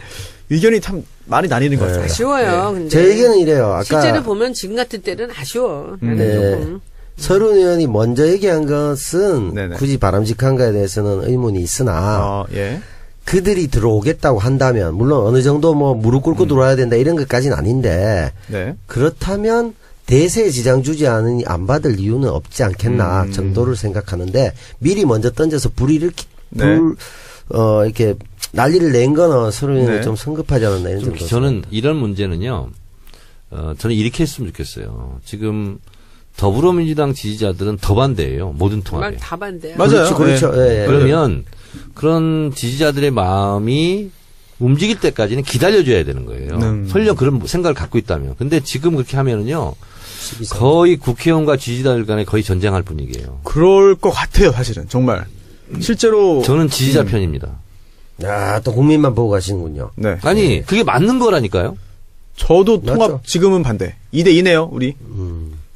의견이 참 많이 나뉘는 것 같습니다. 아쉬워요. 근데 제 의견은 이래요. 아까 실제로 보면 지금 같은 때는 아쉬워. 나는 네. 조금. 서른 의원이 먼저 얘기한 것은 네네. 굳이 바람직한가에 대해서는 의문이 있으나 예. 그들이 들어오겠다고 한다면 물론 어느 정도 뭐 무릎 꿇고 들어와야 된다 이런 것까지는 아닌데 네. 그렇다면 대세에 지장 주지 않으니 안 받을 이유는 없지 않겠나 정도를 생각하는데 미리 먼저 던져서 네. 이렇게 난리를 낸 거는 서로 네. 좀 성급하지 않았나 이런 정도. 저는 이런 문제는요. 저는 이렇게 했으면 좋겠어요. 지금 더불어민주당 지지자들은 더 반대예요. 모든 통합에. 막 다 반대야. 맞아요. 그렇죠. 예, 예. 그러면 그런 지지자들의 마음이 움직일 때까지는 기다려줘야 되는 거예요. 설령 그런 생각을 갖고 있다면. 근데 지금 그렇게 하면은요. 거의 국회의원과 지지자들 간에 거의 전쟁할 분위기예요. 그럴 것 같아요, 사실은. 정말. 실제로. 저는 지지자 편입니다. 야, 또 국민만 보고 가시는군요. 네. 아니, 그게 맞는 거라니까요. 저도 맞죠. 통합 지금은 반대. 2대2네요, 우리.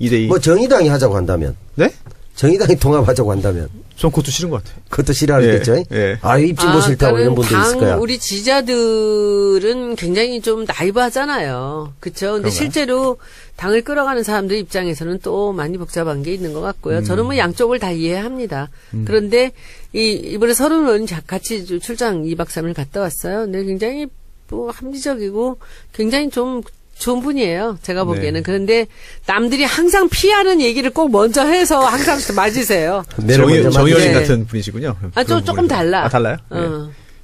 2대2. 뭐 정의당이 하자고 한다면, 네? 정의당이 통합하자고 한다면 전 그것도 싫은 것 같아요. 그것도 싫어하겠죠. 예, 예. 아, 입진보 싫다고 이런 분도 있을 거야. 우리 지지자들은 굉장히 좀 나이브하잖아요. 그렇죠. 근데 그런가요? 실제로 당을 끌어가는 사람들 입장에서는 또 많이 복잡한 게 있는 것 같고요. 저는 뭐 양쪽을 다 이해합니다. 그런데 이번에 서른 의원이 같이 출장 2박 3일 갔다 왔어요. 근데 굉장히 뭐 합리적이고 굉장히 좀 좋은 분이에요. 제가 보기에는. 네. 그런데 남들이 항상 피하는 얘기를 꼭 먼저 해서 항상 맞으세요. 정의원님 네. 같은 분이시군요. 아, 그런 조금 부분에서. 달라. 아, 달라요?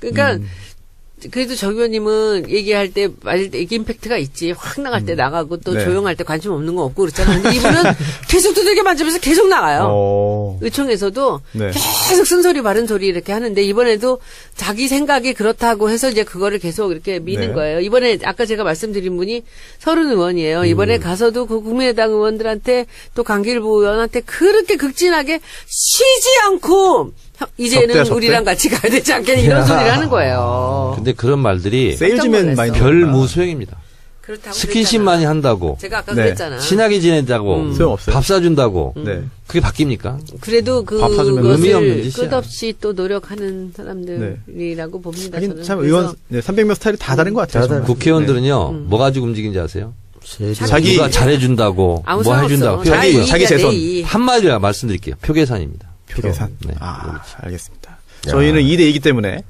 그러니까 그래도 정 의원님은 얘기할 때 맞을 때 임팩트가 있지. 확 나갈 때 나가고 또 네. 조용할 때 관심 없는 거 없고 그렇잖아요. 근데 이분은 계속 두들겨 맞으면서 계속 나가요. 의총에서도 네. 계속 쓴소리 바른 소리 이렇게 하는데 이번에도 자기 생각이 그렇다고 해서 이제 그거를 계속 이렇게 미는 네. 거예요. 이번에 아까 제가 말씀드린 분이 서른 의원이에요. 이번에 가서도 그 국민의당 의원들한테 또 강길부 의원한테 그렇게 극진하게 쉬지 않고 이제는 적대야, 적대? 우리랑 같이 가야 되지 않겠냐 이런 소리를 하는 거예요. 근데 그런 말들이 세일즈맨 놀랐어. 마인드. 별 무소용입니다. 그렇다고 스킨십 그랬잖아. 많이 한다고, 제가 아까 네. 그랬잖아. 친하게 지낸다고, 소용없어요. 밥 사준다고, 네. 그게 바뀝니까? 그래도 밥 사주면 의미 없는 그것을 짓이야. 끝없이 또 노력하는 사람들이라고 봅니다. 하긴 저는. 참 그래서 의원 300명 스타일이 다 다른 것 같아요. 다 정말. 국회의원들은요, 뭐 가지고 움직이는지 아세요? 자기- 누가 잘해준다고, 아무 뭐 상관없어. 해준다고. 자기 재선. 한마디로 말씀드릴게요. 표계산입니다. 표계산. 네. 알겠습니다. 저희는 2대2기 때문에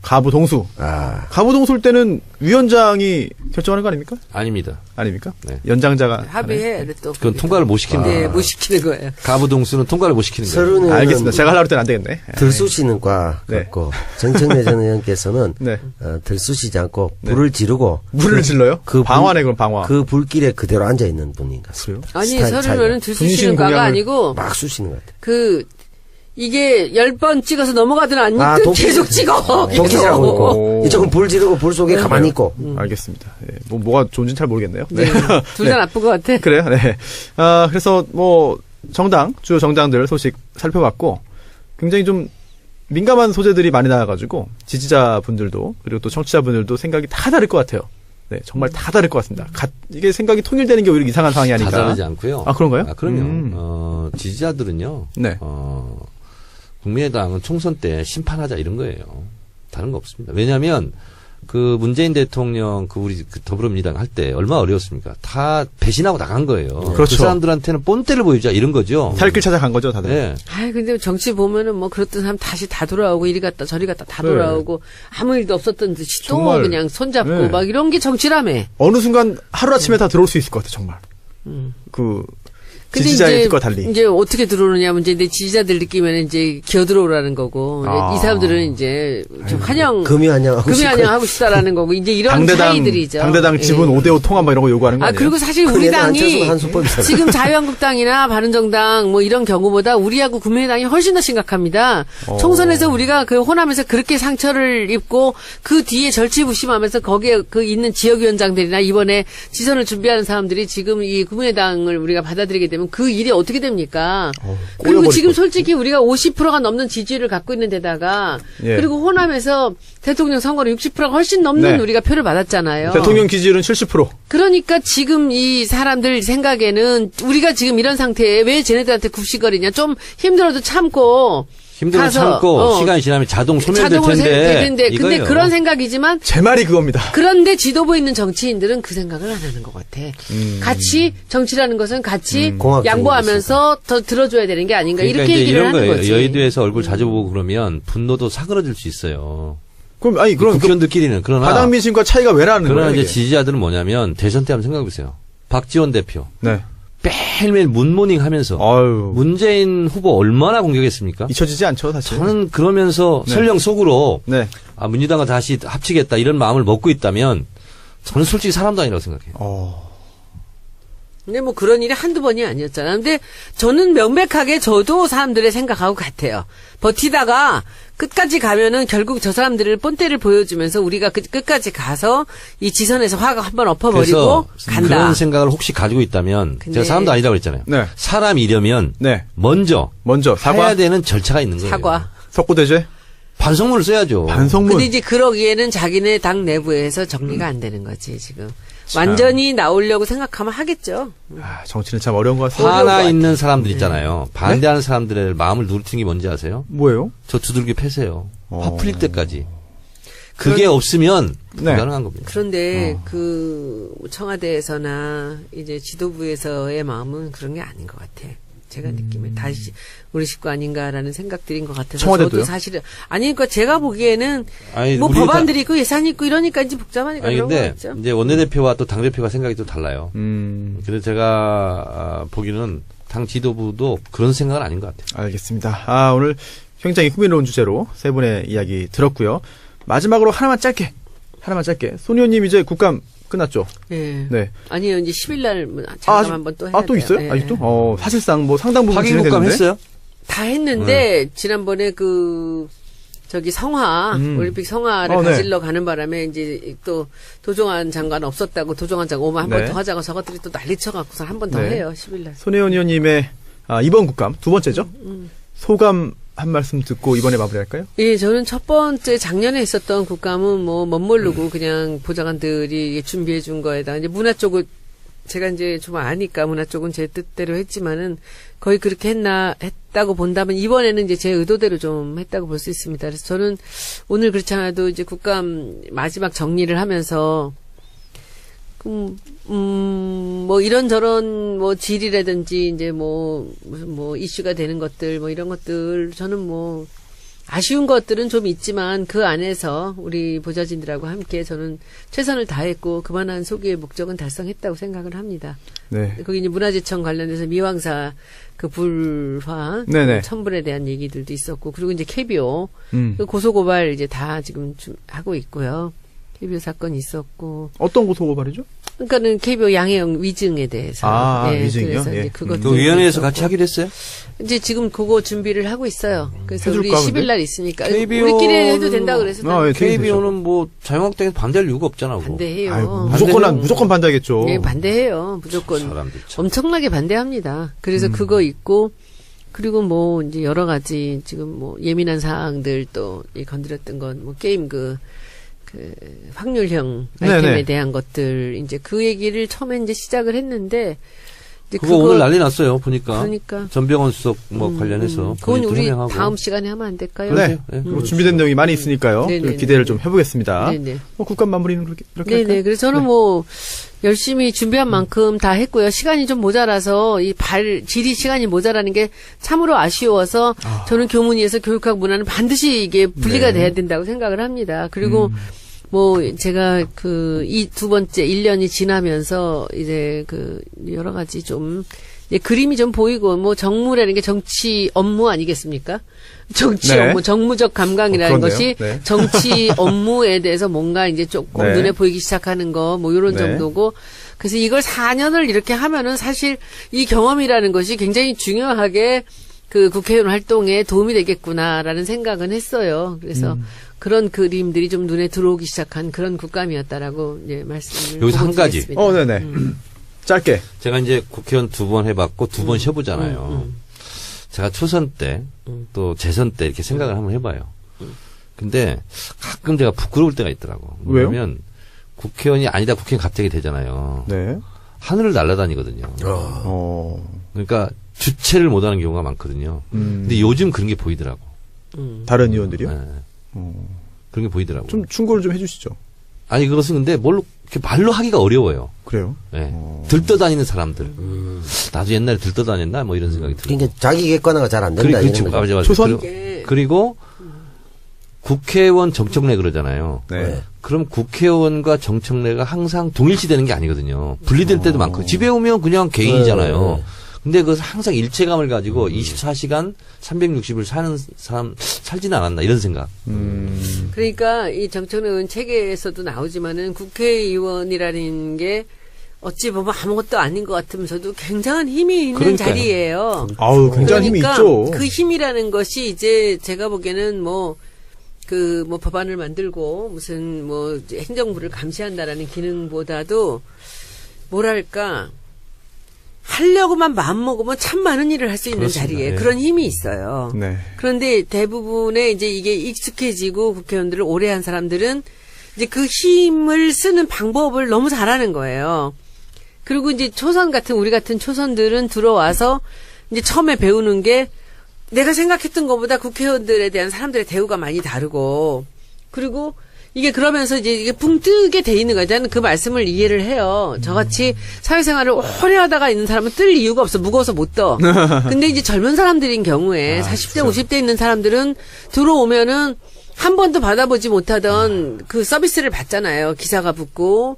가부 동수. 아, 가부 동수일 때는 위원장이 결정하는 거 아닙니까? 아닙니다. 아닙니까? 네. 연장자가 합의해. 또 그건 통과를 못 시키는 네, 거예요. 못 시키는 거예요. 가부동수는 통과를 못 시키는 거예요. 서른 알겠습니다. 제가 의원은 하려고 때는 안 되겠네. 들쑤시는 과 네. 같고 정청래 전 의원께서는 네. 들쑤시지 않고 불을 지르고 물을 질러요? 그 방화네, 그럼 방화. 그 불길에 그대로 앉아 있는 분인 것 같습니다. 그래요? 아니, 스타일 서른 차이가. 의원은 들쑤시는 과가 분신공양을 아니고 막 쑤시는 것 같아요. 이게 10번 찍어서 넘어가든 안 아, 익든 도끼- 계속 찍어. 도끼질하고 오. 있고 이쪽은 불 지르고 불 속에 가만히 있고 알겠습니다. 예, 뭐가 좋은지는 잘 모르겠네요. 네. 둘 다 나쁜 것 같아. 그래요. 네. 그래서 주요 정당들 소식 살펴봤고 굉장히 좀 민감한 소재들이 많이 나와가지고 지지자분들도 그리고 또 청취자분들도 생각이 다 다를 것 같아요. 네, 정말 다 다를 것 같습니다. 이게 생각이 통일되는 게 오히려 이상한 상황이 아닐까. 다 다르지 않고요. 아, 그런가요? 그럼요. 지지자들은요. 네. 국민의당은 총선 때 심판하자 이런 거예요. 다른 거 없습니다. 왜냐하면 그 문재인 대통령 우리 더불어민주당 할 때 얼마나 어려웠습니까? 다 배신하고 나간 거예요. 그렇죠. 그 사람들한테는 본때를 보여주자 이런 거죠. 살길 찾아간 거죠, 다들. 네. 아이, 근데 정치 보면은 뭐 그렇던 사람 다시 다 돌아오고 이리 갔다 저리 갔다 다 돌아오고 아무 일도 없었던 듯이 또 정말. 그냥 손잡고 네. 막 이런 게 정치라며. 어느 순간 하루아침에 다 들어올 수 있을 것 같아, 정말. 그, 근데 지지자의 이제, 뜻과 달리. 이제 어떻게 들어오느냐 문제인데 지지자들 느끼면 이제 기어 들어오라는 거고 아. 이 사람들은 이제 좀 환영 금이 환영하고 금이 싶고. 환영하고 싶다라는 거고 이제 이런 차이들이죠. 당대당 지분 예. 5대5 통합 뭐 이런 거 요구하는 거 아 아니에요? 그리고 사실 우리 그게 당이 안철수가 한 수법이잖아요. 지금 자유한국당이나 바른정당 뭐 이런 경우보다 우리하고 국민의당이 훨씬 더 심각합니다. 총선에서 우리가 그 호남에서 그렇게 상처를 입고 그 뒤에 절치부심하면서 거기에 그 있는 지역위원장들이나 이번에 지선을 준비하는 사람들이 지금 이 국민의당을 우리가 받아들이게 되면 그 일이 어떻게 됩니까? 그리고 꼬여버릴 지금 것 솔직히 우리가 50%가 넘는 지지율을 갖고 있는 데다가 예. 그리고 호남에서 대통령 선거로 60%가 훨씬 넘는 네. 우리가 표를 받았잖아요. 대통령 기지율은 70%. 그러니까 지금 이 사람들 생각에는 우리가 지금 이런 상태에 왜 쟤네들한테 굽시거리냐. 좀 힘들어도 참고. 힘들어 가서, 참고 시간이 지나면 자동 소멸될 자동으로 될 텐데. 텐데. 근데 이거예요. 그런 생각이지만 제 말이 그겁니다. 그런데 지도부에 있는 정치인들은 그 생각을 안 하는 것 같아. 같이 정치라는 것은 같이 공학적인 양보하면서 더 들어줘야 되는 게 아닌가. 그러니까 이렇게 이제 얘기를 이런 하는 거예요. 거지. 여의도에서 얼굴 자주 보고 그러면 분노도 사그러질 수 있어요. 그럼, 아니, 그럼, 국회의원들끼리는. 그러나 바닥 민심과 차이가 왜 나는 그러나 거예요? 이제 이게? 지지자들은 뭐냐면 대선 때 한번 생각해 보세요. 박지원 대표 네. 매일매일 문모닝 하면서 아유. 문재인 후보 얼마나 공격했습니까? 잊혀지지 않죠, 사실. 저는 그러면서 네. 설령 속으로 네. 민주당과 다시 합치겠다 이런 마음을 먹고 있다면 저는 솔직히 사람도 아니라고 생각해요. 근데 뭐 그런 일이 한두 번이 아니었잖아요. 근데 저는 명백하게 저도 사람들의 생각하고 같아요. 버티다가 끝까지 가면은 결국 저 사람들을 본때를 보여주면서 우리가 끝까지 가서 이 지선에서 화가 한번 엎어버리고 그래서 간다. 그런 생각을 혹시 가지고 있다면 근데- 제가 사람도 아니라고 그랬잖아요. 네. 사람이려면 네. 먼저 사과. 해야 되는 절차가 있는 거예요. 사과. 석고대죄. 반성문을 써야죠. 반성문. 근데 이제 그러기에는 자기네 당 내부에서 정리가 안 되는 거지 지금. 완전히 나오려고 생각하면 하겠죠. 아, 정치는 참 어려운 것 같습니다. 화나 있는 사람들 있잖아요. 반대하는 사람들의 마음을 누르트는 게 뭔지 아세요? 뭐예요? 저 두들겨 패세요. 화 풀릴 때까지. 그게 없으면 네. 불가능한 겁니다. 그런데 그 청와대에서나 이제 지도부에서의 마음은 그런 게 아닌 것 같아. 제가 느낌에 다시 우리 식구 아닌가라는 생각들인 것 같아서 청와대도요? 저도 사실은 아니 그러니까 제가 보기에는 아니, 뭐 우리가 법안들이 있고 예산이 있고 이러니까 이제 복잡하니까 아니 그런 거 근데 같죠. 이제 원내대표와 또 당대표가 생각이 또 달라요. 그래서 제가 보기는 당 지도부도 그런 생각은 아닌 것 같아요. 알겠습니다. 아, 오늘 굉장히 흥미로운 주제로 세 분의 이야기 들었고요. 마지막으로 하나만 짧게. 손 의원님 이제 국감 끝났죠? 예. 네. 아니요 이제 10일 날 잠깐 한번 또 해야 또 돼요. 있어요? 예. 아직도? 사실상 뭐 상당 부분 확인 국감 진행됐는데. 했어요? 다 했는데 지난번에 그 저기 성화 올림픽 성화를 네. 가지러 가는 바람에 이제 또 도종환 장관 없었다고 도종환 장관 오면 한 번 네. 더 하자고 저것들이 또 난리쳐 갖고서 한 번 더 네. 해요 10일 날. 손혜원 의원님의 이번 국감 두 번째죠? 소감 한 말씀 듣고 이번에 마무리할까요? 예, 저는 첫 번째 작년에 있었던 국감은 뭐 멋모르고 그냥 보좌관들이 준비해 준 거에다 이제 문화 쪽을 제가 이제 좀 아니까 문화 쪽은 제 뜻대로 했지만은 거의 그렇게 했다고 본다면 이번에는 이제 제 의도대로 좀 했다고 볼 수 있습니다. 그래서 저는 오늘 그렇지 않아도 이제 국감 마지막 정리를 하면서 뭐 이런저런 뭐 질이라든지 이제 뭐 무슨 뭐 이슈가 되는 것들 뭐 이런 것들 저는 뭐 아쉬운 것들은 좀 있지만 그 안에서 우리 보좌진들하고 함께 저는 최선을 다했고 그만한 소기의 목적은 달성했다고 생각을 합니다. 네. 거기 이제 문화재청 관련해서 미왕사 그 불화 네네. 천불에 대한 얘기들도 있었고 그리고 이제 KBO 음. 그 고소고발 이제 다 지금 하고 있고요. KBO 사건이 있었고 어떤 고소고발이죠? 그러니까는 KBO 양해영 위증에 대해서 위증이요? 그래서 예. 이제 그것 그 위원회에서 같이 하기로 했어요? 이제 지금 그거 준비를 하고 있어요. 그래서 우리 해줄까, 10일 근데? 날 있으니까 KBO 는 우리끼리 해도 된다 그래서 예, 되게 KBO는 뭐 자유한국당에서 반대할 이유가 없잖아. 그거. 반대해요. 아이고, 반대는- 무조건 반대하겠죠. 예, 반대해요. 무조건 사람들 참. 엄청나게 반대합니다. 그래서 그거 있고 그리고 뭐 이제 여러 가지 지금 뭐 예민한 사항들 또 이 건드렸던 건 뭐 게임 그 확률형 아이템에 네네. 대한 것들 이제 그 얘기를 처음에 이제 시작을 했는데 이제 그거 오늘 난리 났어요. 보니까. 그러니까. 전병헌 수석 뭐 관련해서. 그건 본인도 우리 해명하고. 다음 시간에 하면 안 될까요? 네. 네. 뭐 준비된 내용이 많이 있으니까요. 네네. 기대를 좀 해보겠습니다. 네네. 국감 마무리는 이렇게 네네. 할까요? 그래서 저는 뭐 열심히 준비한 만큼 다 했고요. 시간이 좀 모자라서 질의 시간이 모자라는 게 참으로 아쉬워서 저는 교문위에서 교육학 문화는 반드시 이게 분리가 돼야 된다고 생각을 합니다. 그리고 뭐 제가 이 두 번째 1년이 지나면서 이제 여러 가지 좀 그림이 좀 보이고 뭐 정무라는 게 정치 업무 아니겠습니까? 정치 네. 업무, 정무적 감각이라는 그렇네요. 것이 네. 정치 업무에 대해서 뭔가 이제 조금 네. 눈에 보이기 시작하는 거 뭐 이런 네. 정도고 그래서 이걸 4년을 이렇게 하면은 사실 이 경험이라는 것이 굉장히 중요하게 국회의원 활동에 도움이 되겠구나라는 생각은 했어요. 그래서 그런 그림들이 좀 눈에 들어오기 시작한 그런 국감이었다라고 말씀을 여기서 한 가지. 드리겠습니다. 네네. 짧게. 제가 이제 국회의원 2번 해봤고 2번 쉬어보잖아요. 제가 초선 때 또 재선 때 이렇게 생각을 한번 해봐요. 근데 가끔 제가 부끄러울 때가 있더라고. 왜요? 왜냐면 국회의원이 아니다 국회의원 갑자기 되잖아요. 네. 하늘을 날아다니거든요. 그러니까 주체를 못하는 경우가 많거든요. 근데 요즘 그런 게 보이더라고. 다른 의원들이요? 네. 그런 게 보이더라고. 좀 충고를 좀 해주시죠. 아니 그것은 근데 뭘로 이렇게 말로 하기가 어려워요. 그래요? 네. 들떠다니는 사람들. 나도 옛날에 들떠다녔나 뭐 이런 생각이 들어요. 그러니까 자기 객관화가 잘 안 된다. 그렇죠. 이런 거죠. 맞아. 초선? 그리고 국회의원 정청래 그러잖아요. 네. 그럼 국회의원과 정청래가 항상 동일시되는 게 아니거든요. 분리될 때도 많고 집에 오면 그냥 개인이잖아요. 네. 근데 그 항상 일체감을 가지고 24시간 360을 사는 사람 살지는 않았나 이런 생각. 그러니까 이 정청래 의원 책에서도 나오지만은 국회의원이라는 게 어찌 보면 아무것도 아닌 것 같으면서도 굉장한 힘이 있는 그러니까요. 자리예요. 아우, 굉장한 힘이 그러니까 있죠. 그 힘이라는 것이 이제 제가 보기에는 뭐 법안을 만들고 무슨 행정부를 감시한다라는 기능보다도 뭐랄까 하려고만 마음먹으면 참 많은 일을 할 수 있는 그렇습니다. 자리에 예. 그런 힘이 있어요. 네. 그런데 대부분의 이제 이게 익숙해지고 국회의원들을 오래 한 사람들은 이제 그 힘을 쓰는 방법을 너무 잘하는 거예요. 그리고 이제 우리 같은 초선들은 들어와서 이제 처음에 배우는 게 내가 생각했던 것보다 국회의원들에 대한 사람들의 대우가 많이 다르고 그리고 이게 그러면서 이제 이게 붕 뜨게 돼 있는 거예요. 저는 그 말씀을 이해를 해요. 저같이 사회생활을 오래 하다가 있는 사람은 뜰 이유가 없어. 무거워서 못 떠. 근데 이제 젊은 사람들인 경우에 40대, 50대 있는 사람들은 들어오면은 한 번도 받아보지 못하던 그 서비스를 받잖아요. 기사가 붙고,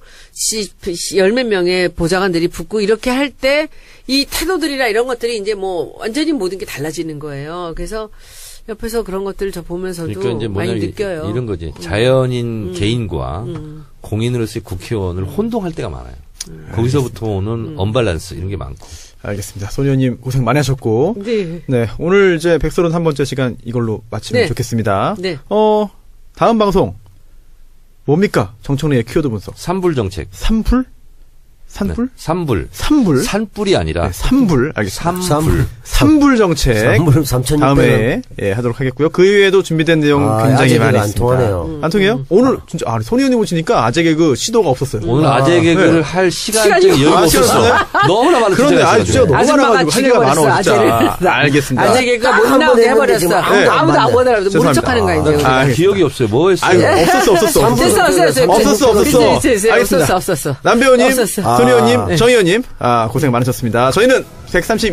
열 몇 명의 보좌관들이 붙고, 이렇게 할 때, 이 태도들이나 이런 것들이 이제 완전히 모든 게 달라지는 거예요. 그래서, 옆에서 그런 것들을 저 보면서도 그러니까 이제 많이 느껴요. 이런 거지. 자연인 개인과 공인으로서의 국회의원을 혼동할 때가 많아요. 거기서부터 오는 언밸런스 이런 게 많고. 알겠습니다. 손 의원님 고생 많이 하셨고. 네. 네. 오늘 이제 131번째 시간 이걸로 마치면 네. 좋겠습니다. 네. 다음 방송. 뭡니까? 정청래의 키워드 분석. 산불 정책. 산불? 산불? 네. 산불. 산불? 산불이 아니라 네, 산불. 알겠습니다. 산불. 산불 정책. 산불 3,600원. 다음에 하도록 하겠고요. 그 이외에도 준비된 내용 굉장히 많이 안 있습니다. 통하네요. 안 통해요? 오늘 진짜 손 의원님 오시니까 아재 개그 시도가 없었어요. 오늘 아재 개그를 네. 할 시간적인 여유가 아, 없었어. 시간이 너무나 많은 그런데 주제가 주제가 너무 있어가지고. 아줌마가 많아가지고 할 얘기가 많아 죽여버렸어, 진짜. 아재를. 알겠습니다. 아재 개그가 못 딱 나오게 한번 했는데 지금 해버렸어. 아무도 안 아무도 안 봤네. 보더라도 모른 죄송합니다. 척하는 거야, 이제. 아, 기억이 없어요. 뭐 했어요? 아이고, 없었어. 없었어. 알겠습니다. 없었어. 남 배우님, 없었어. 손 의원님, 정 의원님, 고생 많으셨습니다. 저희는 130